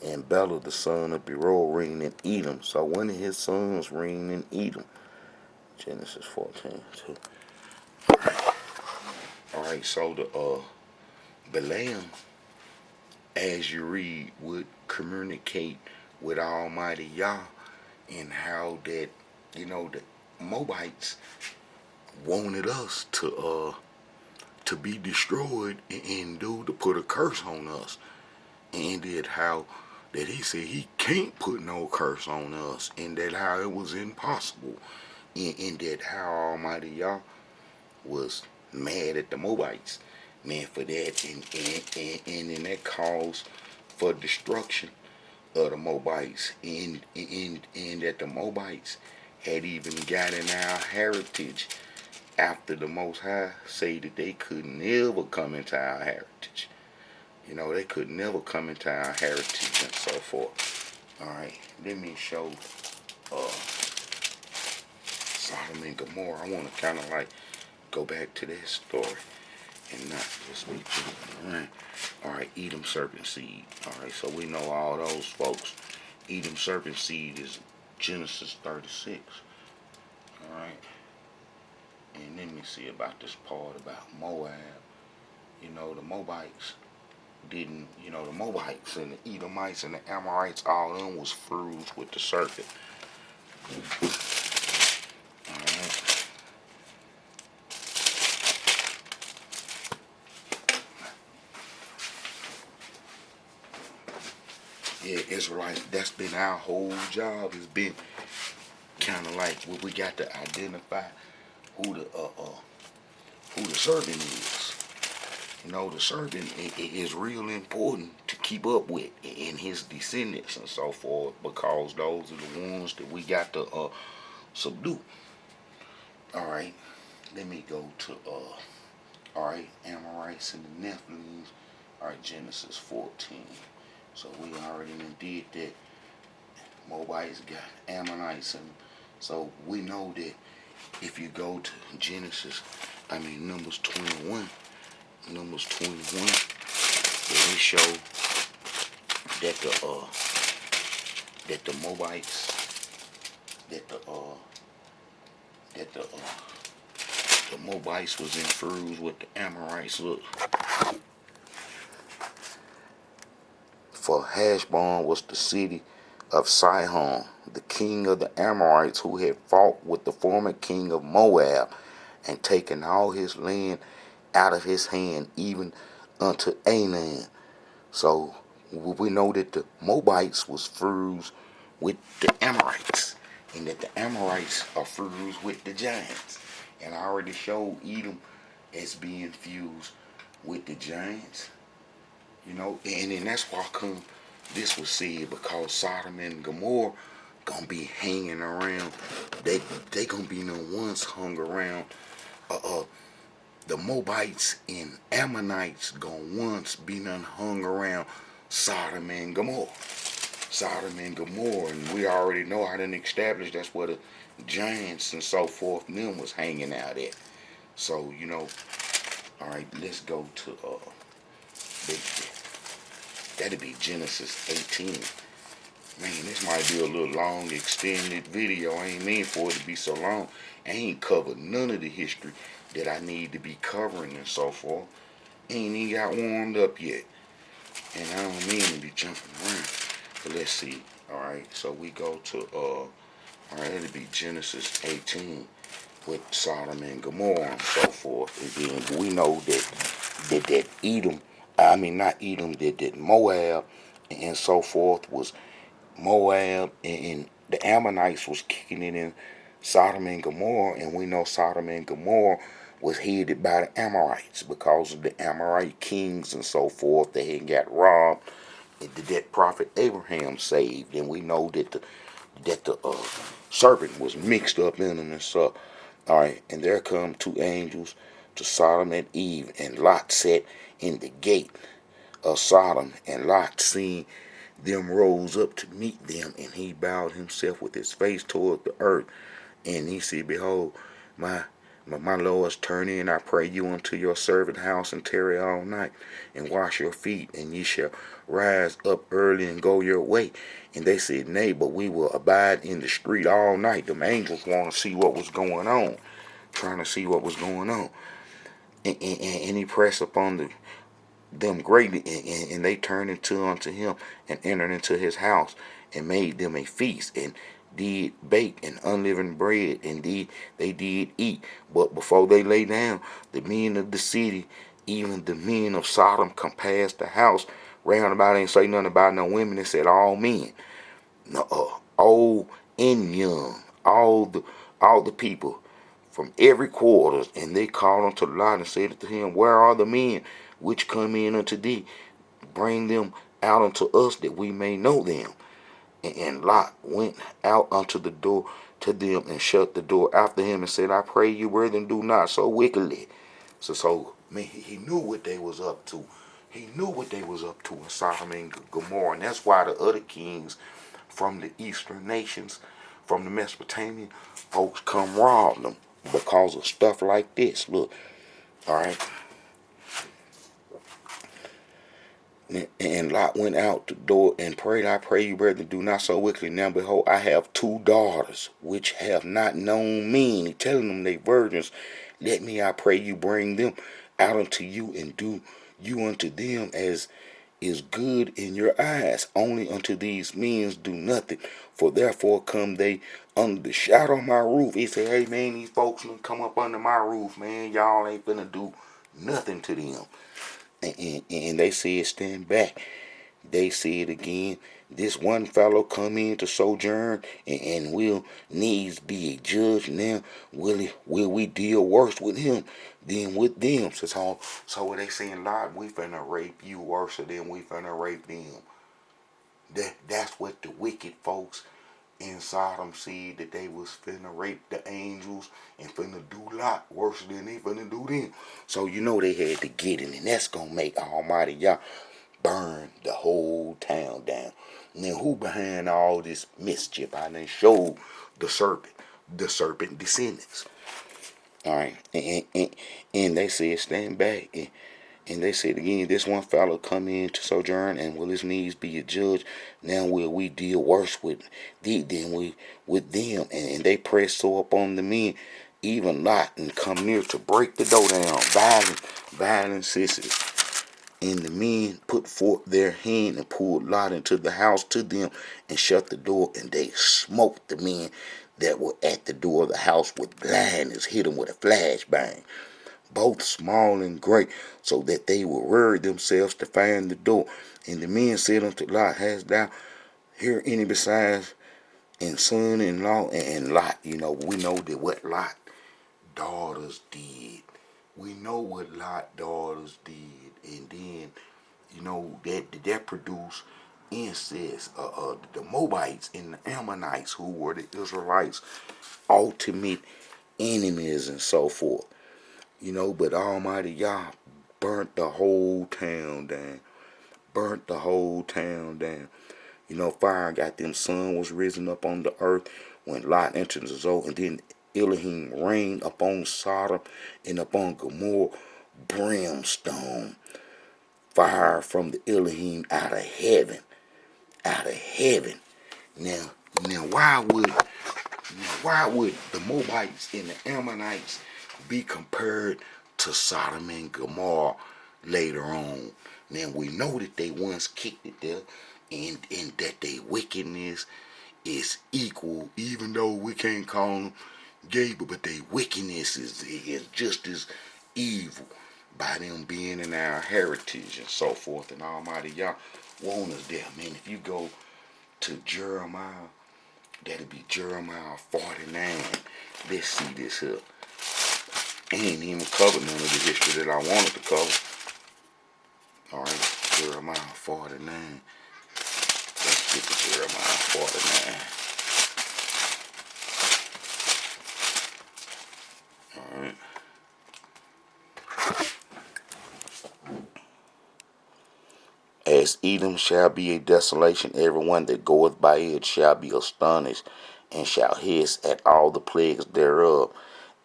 and Bela, the son of Beroth, reigned in Edom. So one of his sons reigned in Edom. Genesis 14:2. Alright, so the Balaam, as you read, would communicate with Almighty Yah, and how that, the Moabites wanted us to be destroyed, and to put a curse on us. And that how that he said he can't put no curse on us, and that how it was impossible, and that how Almighty Yah was mad at the Moabites, man, for that, and then that caused for destruction of the Moabites, and that the Moabites had even gotten our heritage after the Most High say that they could never come into our heritage. They could never come into our heritage and so forth. Alright, let me show Sodom and Gomorrah. I want to kind of like go back to that story and not just be thinking. Alright, Edom serpent seed. Alright, so we know all those folks. Edom serpent seed is Genesis 36. Alright. And let me see about this part about Moab. The Moabites didn't, the Moabites and the Edomites and the Amorites, all of them was fused with the serpent. Alright. Yeah, Israelites, that's been our whole job, has been kind of like what we got to identify who the serpent is. The serpent is real important to keep up with, in his descendants and so forth, because those are the ones that we got to subdue. Alright, let me go to alright, Amorites and the Nephilims. Alright, Genesis 14. So we already did that. Moabites got Ammonites, and so we know that if you go to Numbers 21, where they show that the Moabites, the Moabites was in fused with the Amorites. Look, for Heshbon was the city of Sihon, the king of the Amorites, who had fought with the former king of Moab, and taken all his land out of his hand, even unto Anan. So we know that the Moabites was fused with the Amorites, and that the Amorites are fused with the giants. And I already showed Edom as being fused with the giants, and then that's why come this was said, because Sodom and Gomorrah gonna be hanging around. They gonna be no ones hung around. The Moabites and Ammonites gonna once be none hung around Sodom and Gomorrah. Sodom and Gomorrah, and we already know, I didn't establish that's where the giants and so forth and them was hanging out at. So, all right, let's go to that'd be Genesis 18. Man, this might be a little long, extended video. I ain't mean for it to be so long. I ain't covered none of the history that I need to be covering and so forth. Ain't even got warmed up yet. And I don't mean to be jumping around. But let's see. Alright, so we go to, alright, it'll be Genesis 18 with Sodom and Gomorrah and so forth. And then we know that Edom, I mean not Edom, that Moab and so forth was Moab, and the Ammonites was kicking it in Sodom and Gomorrah, and we know Sodom and Gomorrah was headed by the Amorites because of the Amorite kings and so forth. They had got robbed, and that prophet Abraham saved, and we know that the serpent was mixed up in them and stuff. All right, and there come two angels to Sodom and Eve, and Lot sat in the gate of Sodom, and Lot seen them rose up to meet them, and he bowed himself with his face toward the earth, and he said, Behold, my lords, turn in, I pray you, unto your servant house, and tarry all night, and wash your feet, and ye shall rise up early and go your way. And they said, Nay, but we will abide in the street all night. Them angels want to see what was going on, trying to see what was going on. And he pressed upon them greatly, and they turned unto him, and entered into his house, and made them a feast, and did bake and unleavened bread, and they did eat. But before they lay down, the men of the city, even the men of Sodom, compassed the house round about. Ain't say nothing about no women. They said all men, old and young, all the people from every quarter. And they called unto Lot and said to him, Where are the men which come in unto thee? Bring them out unto us, that we may know them. And Lot went out unto the door to them, and shut the door after him, and said, I pray you, brethren, do not so wickedly. So man, he knew what they was up to. He knew what they was up to in Sodom and Gomorrah. And that's why the other kings from the eastern nations, from the Mesopotamian folks, come rob them because of stuff like this. Look, all right. And Lot went out the door and prayed, I pray you, brethren, do not so wickedly. Now behold, I have two daughters which have not known me. He telling them they virgins. Let me, I pray you, bring them out unto you, and do you unto them as is good in your eyes. Only unto these men do nothing, for therefore come they under the shadow of my roof. He said, hey man, these folks gonna come up under my roof, man. Y'all ain't gonna do nothing to them. And they said, stand back. They said again, this one fellow come in to sojourn, and will needs be a judge. Now will we deal worse with him than with them? So what they saying, Lord, we finna rape you worse than we finna rape them. That's what the wicked folks in Sodom said, that they was finna rape the angels and finna do Lot worse than they finna do them. So they had to get it, and that's gonna make Almighty Yah burn the whole town down. Now who behind all this mischief? I done showed the serpent descendants. All right, and they said, stand back. And they said again, this one fellow come in to sojourn, and will his needs be a judge? Now will we deal worse with thee than we with them? And they pressed so upon the men, even Lot, and come near to break the door down. Violent sisters. And the men put forth their hand and pulled Lot into the house to them, and shut the door, and they smote the men that were at the door of the house with blindness, hit them with a flashbang. both small and great, so that they will worry themselves to find the door. And the men said unto Lot, Hast thou here any besides and son-in-law? And Lot, we know that what Lot daughters did. We know what Lot daughters did, and then that produced incest. The Moabites and the Ammonites, who were the Israelites' ultimate enemies and so forth. But Almighty Yah burnt the whole town down. Burnt the whole town down. Fire got them, sun was risen up on the earth when Lot entered the zone, and then Elohim rained upon Sodom and upon Gomorrah brimstone, fire from the Elohim out of heaven, out of heaven. Now, why would the Moabites and the Ammonites be compared to Sodom and Gomorrah later on? Now we know that they once kicked it there, and that their wickedness is equal, even though we can't call them gay, but their wickedness is just as evil by them being in our heritage and so forth. And Almighty Yah want us there, man. If you go to Jeremiah, that'll be Jeremiah 49. Let's see this here. I ain't even covered none of the history that I wanted to cover. Alright, Jeremiah 49. Let's get to Jeremiah 49. Alright. As Edom shall be a desolation, everyone that goeth by it shall be astonished, and shall hiss at all the plagues thereof,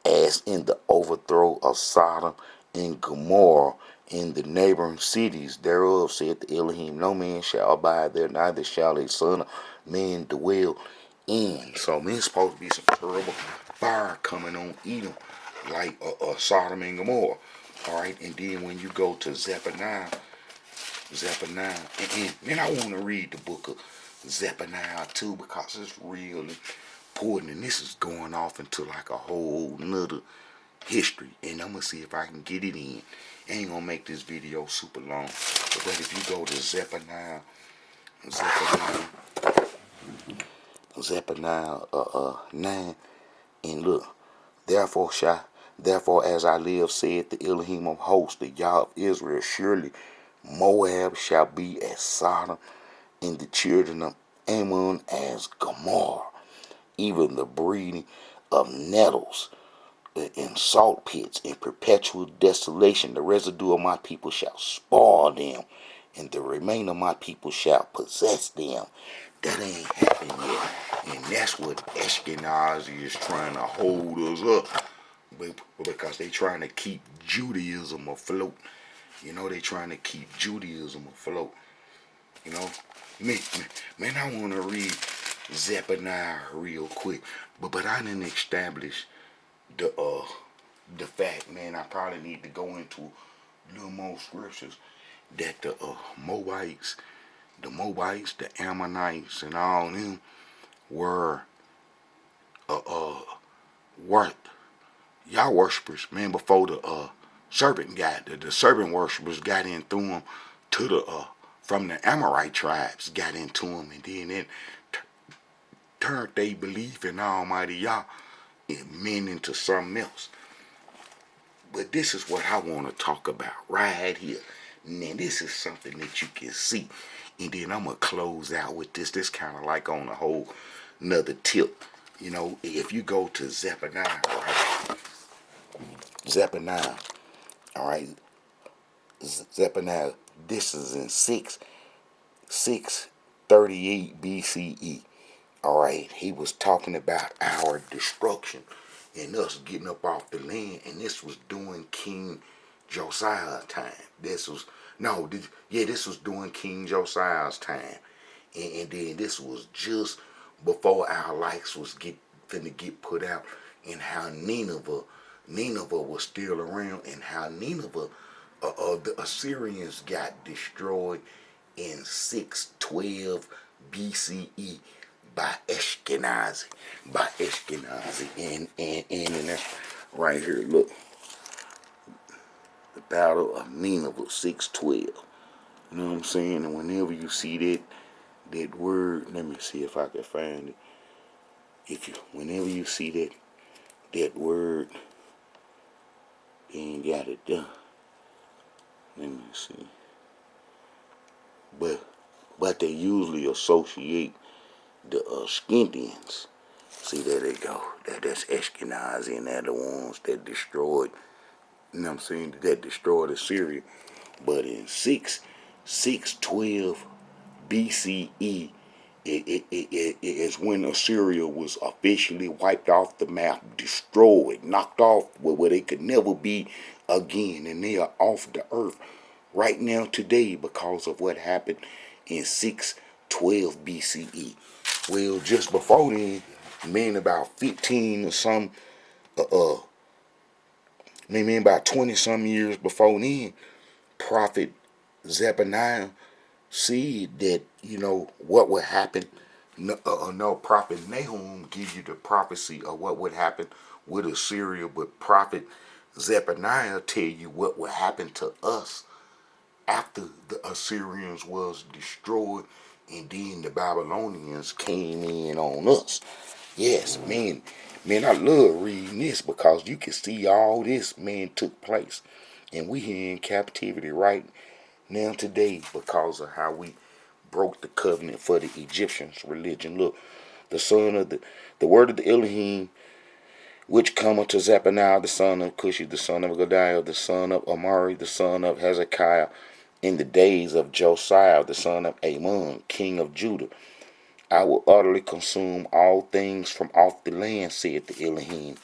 as in the overthrow of Sodom and Gomorrah, in the neighboring cities thereof, said the Elohim. No man shall abide there, neither shall a son of man dwell in. So there's supposed to be some terrible fire coming on Edom, like Sodom and Gomorrah. Alright, and then when you go to Zephaniah, and then I want to read the book of Zephaniah too, because it's real important, and this is going off into like a whole nother history, and I'm gonna see if I can get it in. I ain't gonna make this video super long, but if you go to Zephaniah 9, and look, therefore as I live, said the Elohim of hosts, the Yah of Israel, surely Moab shall be as Sodom, and the children of Ammon as Gomorrah, even the breeding of nettles in salt pits, in perpetual desolation. The residue of my people shall spoil them, and the remainder of my people shall possess them. That ain't happened yet, and that's what Ashkenazi is trying to hold us up, because they trying to keep Judaism afloat. They trying to keep Judaism afloat. Man, I want to read Zephaniah real quick, but I didn't establish the fact, man. I probably need to go into a little more scriptures that the Moabites, the Ammonites, and all them were were y'all worshippers, man. Before the serpent the serpent worshippers got in through them to the from the Amorite tribes, got into them, and then it turned their belief in Almighty Yah and men into something else. But this is what I want to talk about right here. Now, this is something that you can see. And then I'm going to close out with this. This kind of like on a whole another tip. If you go to Zephaniah, right? Zephaniah, all right? Zephaniah, this is in 638 BCE. All right, he was talking about our destruction and us getting up off the land, and this was during King Josiah's time. This was during King Josiah's time, and then this was just before our lights was finna get put out, and how Nineveh was still around, and how Nineveh, the Assyrians got destroyed in 612 BCE by Ashkenazi, and that's right here. Look, Battle of Nineveh 6:12. You know what I'm saying? And whenever you see that word, let me see if I can find it. Whenever you see that word, they ain't got it done. Let me see. But they usually associate the Scythians. See, there they go. That's Ashkenazi, and they're the ones that destroyed, you know what I'm saying, that destroyed Assyria. But in 612 BCE, it is when Assyria was officially wiped off the map, destroyed, knocked off where they could never be again. And they are off the earth right now today because of what happened in 612 BCE. Well, just before then, man, about 15 or some, about 20 some years before then, Prophet Zephaniah said that, what would happen. No, Prophet Nahum give you the prophecy of what would happen with Assyria, but Prophet Zephaniah tell you what would happen to us after the Assyrians was destroyed and then the Babylonians came in on us. Yes, man, I love reading this because you can see all this, man, took place. And we here in captivity right now today because of how we broke the covenant for the Egyptians' religion. Look, the word of the Elohim, which cometh to Zephaniah, the son of Cushi, the son of Gadiah, the son of Amari, the son of Hezekiah, in the days of Josiah, the son of Amon, king of Judah. I will utterly consume all things from off the land, said the Elohim.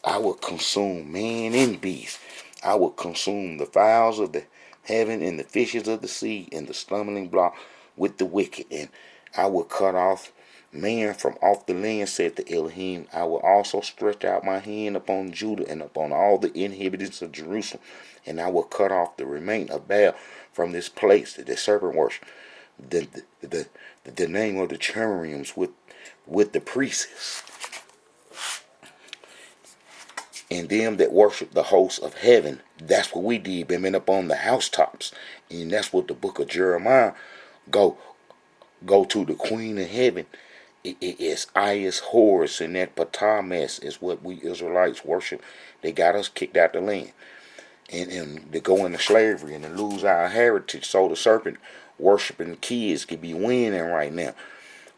I will consume man and beast. I will consume the fowls of the heaven and the fishes of the sea and the stumbling block with the wicked. And I will cut off man from off the land, said the Elohim. I will also stretch out my hand upon Judah and upon all the inhabitants of Jerusalem. And I will cut off the remain of Baal from this place, the serpent worship, the name of the cherubims with the priests, and them that worship the hosts of heaven. That's what we did, been up on the housetops. And that's what the book of Jeremiah go to the queen of heaven. It's Is Horus, and that Patames is what we Israelites worship. They got us kicked out the land. And to go into slavery and to lose our heritage. So the serpent worshiping kids could be winning right now.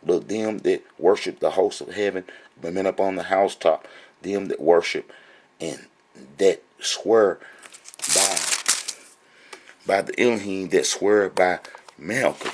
Look, them that worship the hosts of heaven, been up on the housetop, them that worship and that swear by the Elohim, that swear by Malcolm,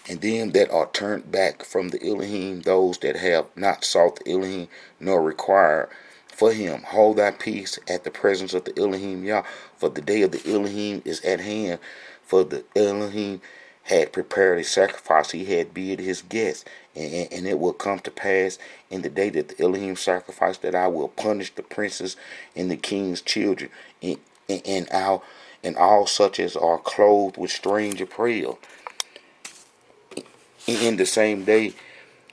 and them that are turned back from the Elohim, those that have not sought the Elohim nor require for him. Hold thy peace at the presence of the Elohim YAH, for the day of the Elohim is at hand. For the Elohim had prepared a sacrifice, he had bid his guests, and it will come to pass in the day that the Elohim sacrifice that I will punish the princes and the king's children, and all such as are clothed with strange apparel. In the same day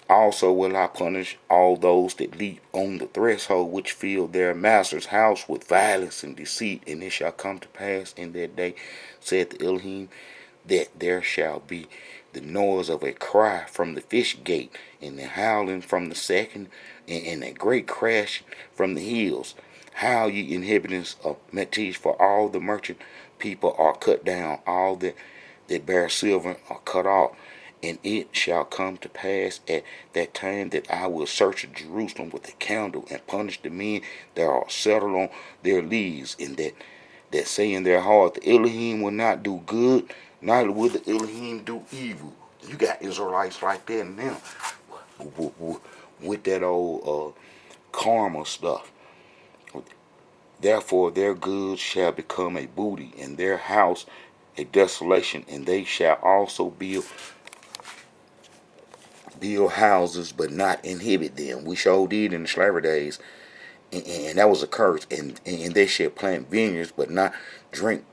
also will I punish all those that leap on the threshold, which fill their master's house with violence and deceit. And it shall come to pass in that day, said the Elohim, that there shall be the noise of a cry from the fish gate, and the howling from the second, and a great crash from the hills. Howl, ye inhabitants of Metesh, for all the merchant people are cut down, all that bear silver are cut off. And it shall come to pass at that time that I will search Jerusalem with a candle, and punish the men that are settled on their leaves, and that say in their heart, the Elohim will not do good, neither will the Elohim do evil. You got Israelites like that now with that old karma stuff. Therefore their goods shall become a booty, and their house a desolation, and they shall also build houses but not inhabit them. We sure did in the slavery days, and that was a curse. And they shall plant vineyards but not drink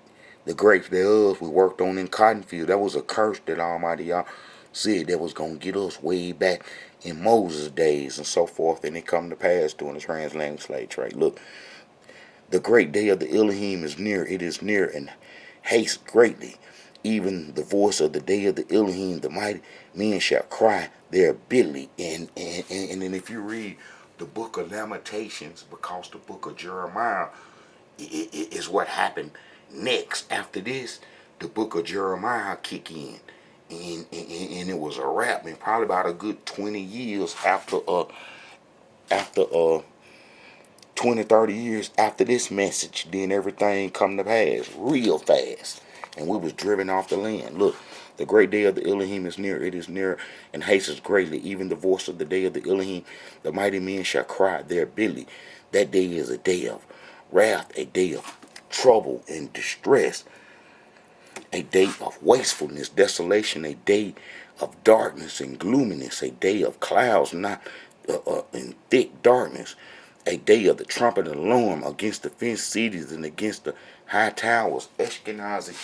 the grapes thereof. We worked on in cotton field. That was a curse that Almighty Yah said that was going to get us way back in Moses' days and so forth, and it come to pass during the transatlantic slave trade. Look, The great day of the Elohim is near. It is near and haste greatly. Even the voice of the day of the Elohim, the mighty men shall cry their bitterly. And then if you read the book of Lamentations, because the book of Jeremiah is what happened next after this, the book of Jeremiah kick in. And it was a wrap, and probably about a good 20 years after 20, 30 years after this message, then everything come to pass real fast. And we was driven off the land. Look, the great day of the Elohim is near. It is near and hastens greatly. Even the voice of the day of the Elohim, the mighty men shall cry their bitterly. That day is a day of wrath, a day of trouble and distress, a day of wastefulness, desolation, a day of darkness and gloominess, a day of clouds not in thick darkness, a day of the trumpet alarm against the fenced cities and against the high towers. Ashkenazi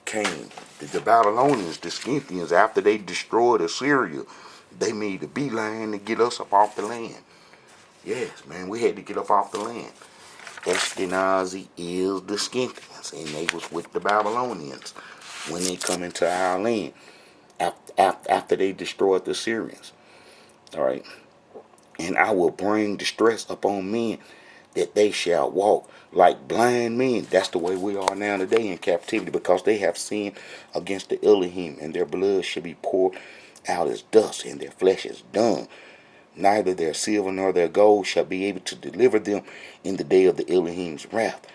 came. The Babylonians, the Scythians, after they destroyed Assyria, they made a beeline to get us up off the land. Yes, man, we had to get up off the land. Ashkenazi is the Scythians, and they was with the Babylonians when they come into our land after they destroyed the Syrians. All right. And I will bring distress upon men that they shall walk like blind men. That's the way we are now today in captivity, because they have sinned against the Elohim, and their blood shall be poured out as dust, and their flesh is dung. Neither their silver nor their gold shall be able to deliver them in the day of the Elohim's wrath.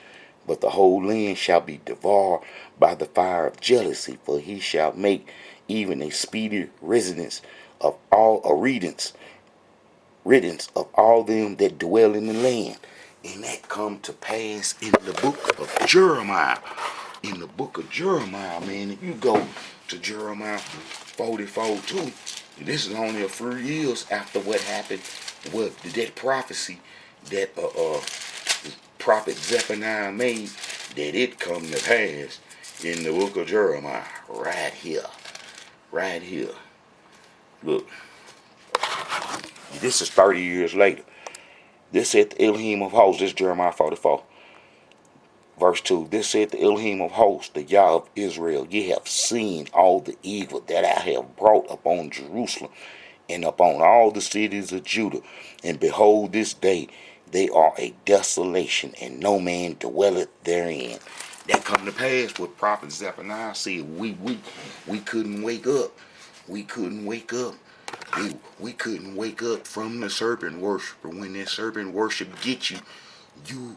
But the whole land shall be devoured by the fire of jealousy, for he shall make even a speedy residence of all riddance of all them that dwell in the land. And that come to pass in the book of Jeremiah. In the book of Jeremiah, man, if you go to Jeremiah 44:2, this is only a few years after what happened with that prophecy that prophet Zephaniah made, that it come to pass in the book of Jeremiah. Right here. Right here. Look. This is 30 years later. This said the Elohim of hosts. This is Jeremiah 44. Verse 2. This said the Elohim of hosts, the YAH of Israel. Ye have seen all the evil that I have brought upon Jerusalem and upon all the cities of Judah. And behold, this day they are a desolation, and no man dwelleth therein. That come to pass what prophet Zephaniah said. We couldn't wake up. We couldn't wake up. We couldn't wake up from the serpent worshiper. When that serpent worship gets you, you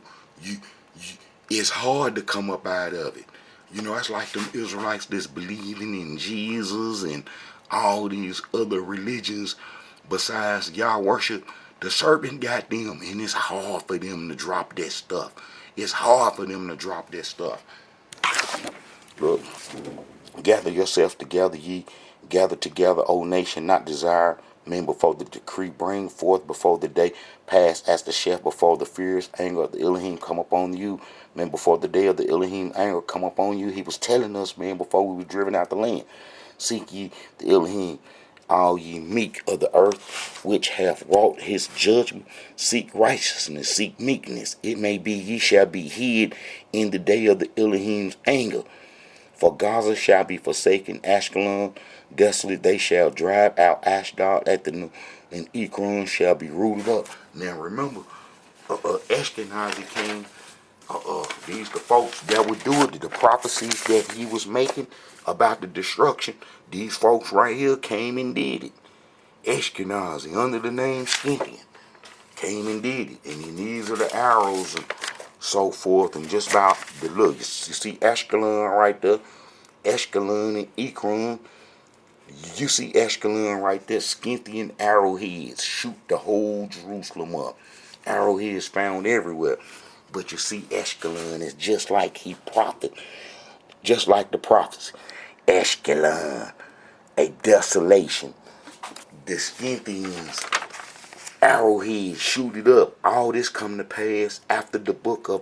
it's hard to come up out of it. You know, it's like them Israelites that's believing in Jesus and all these other religions besides Yah worship. The serpent got them, and it's hard for them to drop that stuff. It's hard for them to drop that stuff. Look, gather yourselves together, ye. Gather together, O nation, not desire men before the decree. Bring forth before the day pass as the chef before the fierce anger of the Elohim come upon you. Man, before the day of the Elohim anger come upon you. He was telling us, man, before we were driven out the land. Seek ye the Elohim, all ye meek of the earth, which have wrought his judgment. Seek righteousness, seek meekness. It may be ye shall be hid in the day of the Elohim's anger. For Gaza shall be forsaken, Ashkelon desolate. They shall drive out Ashdod at the new, and Ekron shall be rooted up. Now remember, Ashkenazi came. These the folks that would do it. The prophecies that he was making about the destruction. These folks right here came and did it. Ashkenazi, under the name Scythian, came and did it. And then these are the arrows and so forth, and just about the look. You see Ashkelon right there, Ashkelon and Ekron. You see Ashkelon right there, Scythian arrowheads shoot the whole Jerusalem up. Arrowheads found everywhere. But you see Ashkelon is just like he prophet, just like the prophecy. Ashkelon, a desolation. The Scythians arrowheads shoot it up. All this come to pass after the book of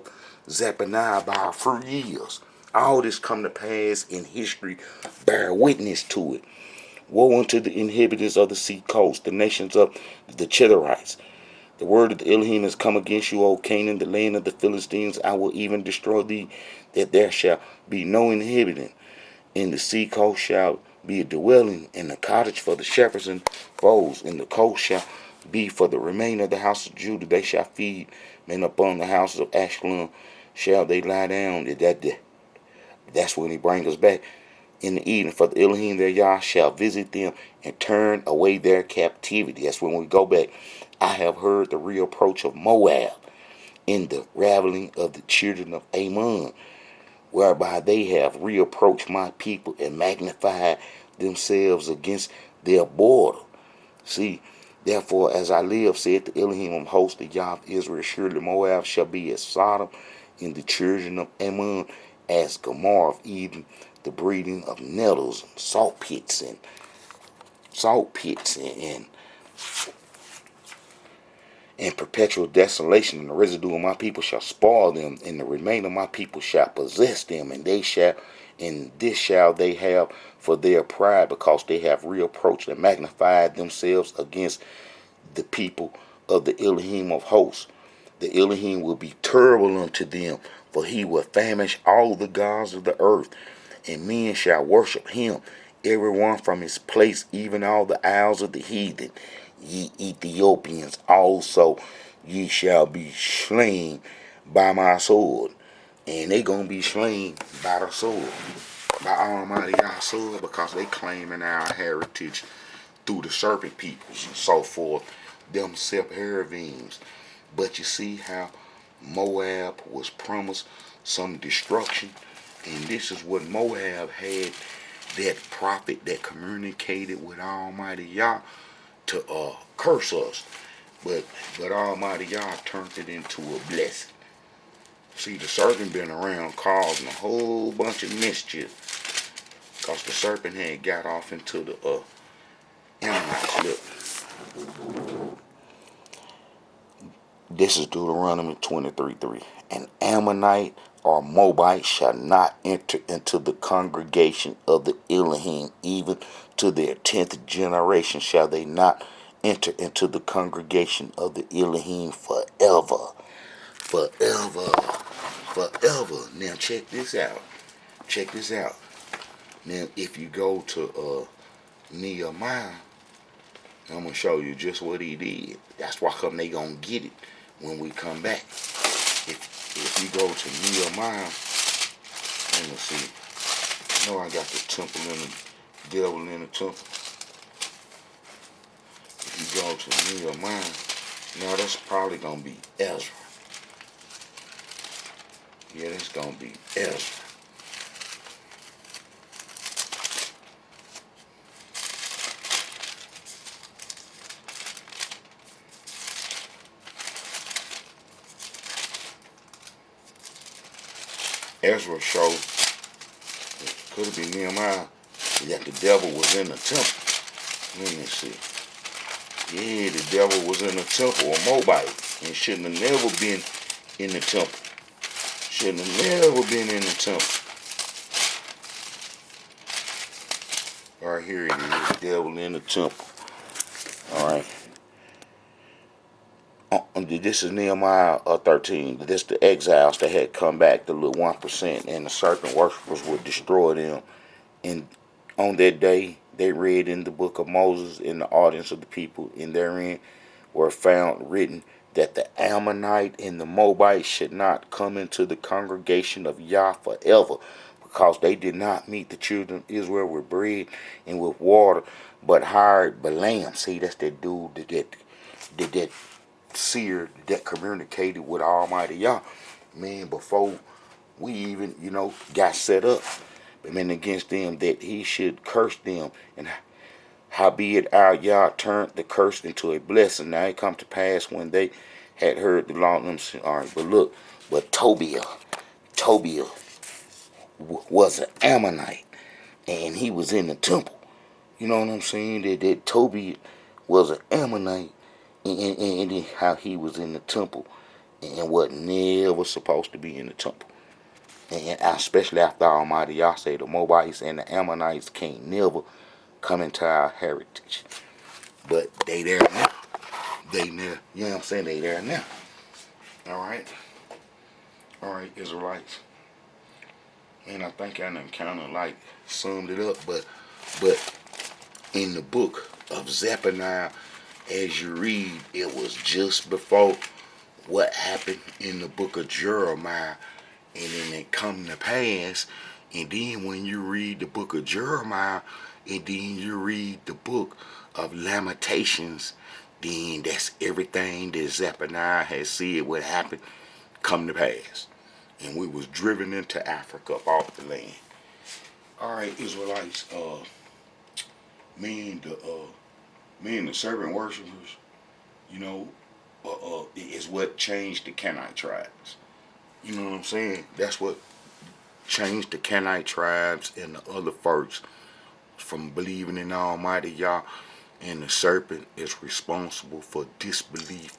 Zephaniah by a few years. All this come to pass in history. Bear witness to it. Woe unto the inhabitants of the sea coast, the nations of the Canaanites, The word of the Elohim has come against you, O Canaan, the land of the Philistines. I will even destroy thee, that there shall be no inhabitant. In the sea coast shall be a dwelling, and a cottage for the shepherds and foes. And the coast shall be for the remainder of the house of Judah. They shall feed, and upon the houses of Ashkelon shall they lie down. That's when he brings us back in the evening. For the Elohim their YAH shall visit them and turn away their captivity. That's when we go back. I have heard the reapproach of Moab in the raveling of the children of Ammon, whereby they have reapproached my people and magnified themselves against their border. See, therefore, as I live, said the Elohim of hosts, the YAH of Israel, surely Moab shall be as Sodom, in the children of Ammon as Gomorrah of Eden, the breeding of nettles and salt pits and perpetual desolation. And the residue of my people shall spoil them, and the remainder of my people shall possess them, and this shall they have for their pride, because they have reapproached and magnified themselves against the people of the Elohim of hosts. The Elohim will be terrible unto them, for he will famish all the gods of the earth, and men shall worship him, every one from his place, even all the isles of the heathen. Ye Ethiopians also, ye shall be slain by my sword. And they gonna be slain by the sword, by Almighty God's sword, because they claiming our heritage through the serpent peoples and so forth, them Sepharvims. But you see how Moab was promised some destruction, and this is what Moab had, that prophet that communicated with Almighty Yah to curse us. But Almighty Yah turned it into a blessing. See, the serpent been around causing a whole bunch of mischief, because the serpent had got off into the Canaanites. Look, this is Deuteronomy 23:3. An Ammonite or Moabite shall not enter into the congregation of the Elohim, even to their 10th generation shall they not enter into the congregation of the Elohim forever. Forever. Forever. Now check this out. Check this out. Now if you go to Nehemiah, I'm going to show you just what he did. That's why come they going to get it when we come back. If you go to Nehemiah, let me see. I know I got the temple and the devil in the temple. If you go to Nehemiah, now that's probably going to be Ezra. Yeah, that's going to be Ezra. Ezra showed, could it be Nehemiah, that the devil was in the temple. Let me see. Yeah, the devil was in the temple, or Moabite, and shouldn't have never been in the temple. Shouldn't have never been in the temple. Right here it is, the devil in the temple. Alright. This is Nehemiah 13. This is the exiles that had come back, the little 1%, and the serpent worshippers would destroy them. And on that day, they read in the book of Moses in the audience of the people, and therein were found written that the Ammonite and the Moabite should not come into the congregation of Yah forever, because they did not meet the children of Israel with bread and with water, but hired Balaam. See, that's that dude that seer that communicated with Almighty Yah. Man, before we even, got set up, but man, against them, that he should curse them. And howbeit our Yah turned the curse into a blessing. Now it come to pass when they had heard the law. Alright, but look, but Tobiah was an Ammonite, and he was in the temple. You know what I'm saying? That Tobiah was an Ammonite, and how he was in the temple, and was never supposed to be in the temple. And especially after Almighty Yah say the Moabites and the Ammonites can't never come into our heritage. But they there now. They there, you know what I'm saying? They there now. Alright? Alright, Israelites. And I think I done kind of like summed it up, but in the book of Zephaniah, as you read, it was just before what happened in the book of Jeremiah, and then it come to pass. And then when you read the book of Jeremiah, and then you read the book of Lamentations, then that's everything that Zephaniah has said would happen come to pass. And we was driven into Africa off the land. Alright, Israelites, me and the serpent worshippers, you know, is what changed the Canaanite tribes. You know what I'm saying? That's what changed the Canaanite tribes and the other folks from believing in Almighty Yah. And the serpent is responsible for disbelief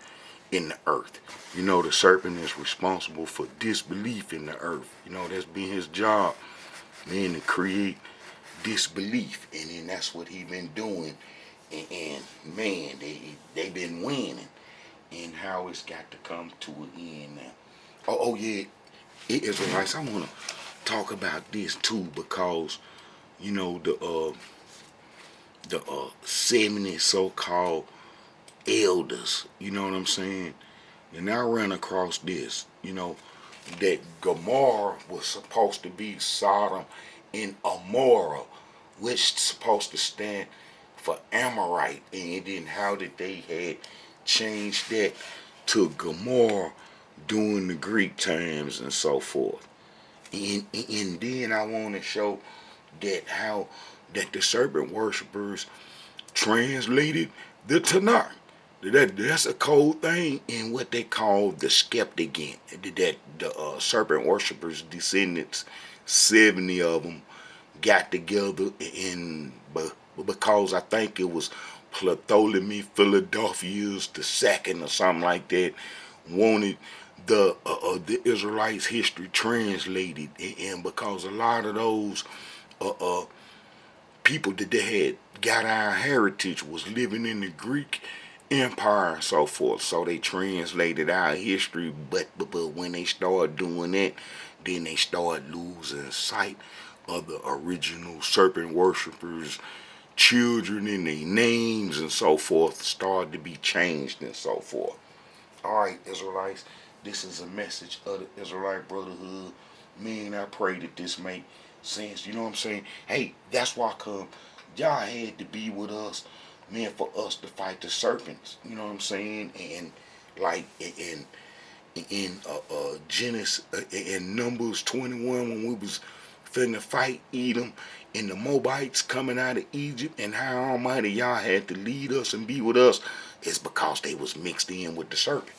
in the earth. You know, the serpent is responsible for disbelief in the earth. You know, that's been his job, man, to create disbelief. And then that's what he been doing. And man, they been winning. And how it's got to come to an end now. Oh yeah, Israelites, I want to talk about this too, because you know the 70 so-called elders, you know what I'm saying? And I ran across this, you know, that Gomorrah was supposed to be Sodom and Amorah, which is supposed to stand for Amorite, and then how that they had changed that to Gomorrah during the Greek times and so forth. And then I want to show that how that the serpent worshippers translated the Tanakh. That's a cold thing in what they call the Septuagint. That the serpent worshippers, descendants, 70 of them, got together in, because I think it was Ptolemy Philadelphius the second or something like that, wanted the Israelites' history translated, and because a lot of those people that they had got our heritage was living in the Greek Empire and so forth, so they translated our history. But when they started doing that, then they started losing sight of the original serpent worshippers, children, and their names and so forth started to be changed and so forth. Alright, Israelites, this is a message of the Israelite Brotherhood. Man, I pray that this make sense. You know what I'm saying? Hey, that's why come y'all had to be with us, man, for us to fight the serpents. You know what I'm saying? And like in Genesis, in Numbers 21, when we was finna fight Edom and the Moabites coming out of Egypt, and how Almighty Yah had to lead us and be with us, is because they was mixed in with the serpent.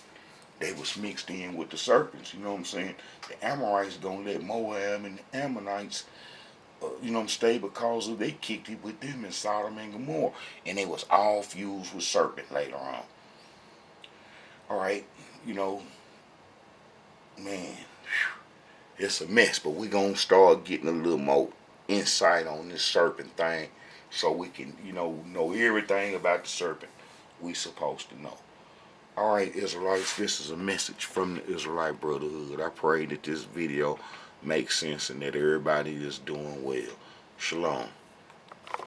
They was mixed in with the serpents. You know what I'm saying? The Amorites gonna let Moab and the Ammonites, you know, stay because of they kicked it with them in Sodom and Gomorrah, and they was all fused with serpent later on. All right, you know, man, it's a mess, but we gonna start getting a little more insight on this serpent thing, so we can, you know everything about the serpent we supposed to know. Alright, Israelites, this is a message from the Israelite Brotherhood. I pray that this video makes sense and that everybody is doing well. Shalom.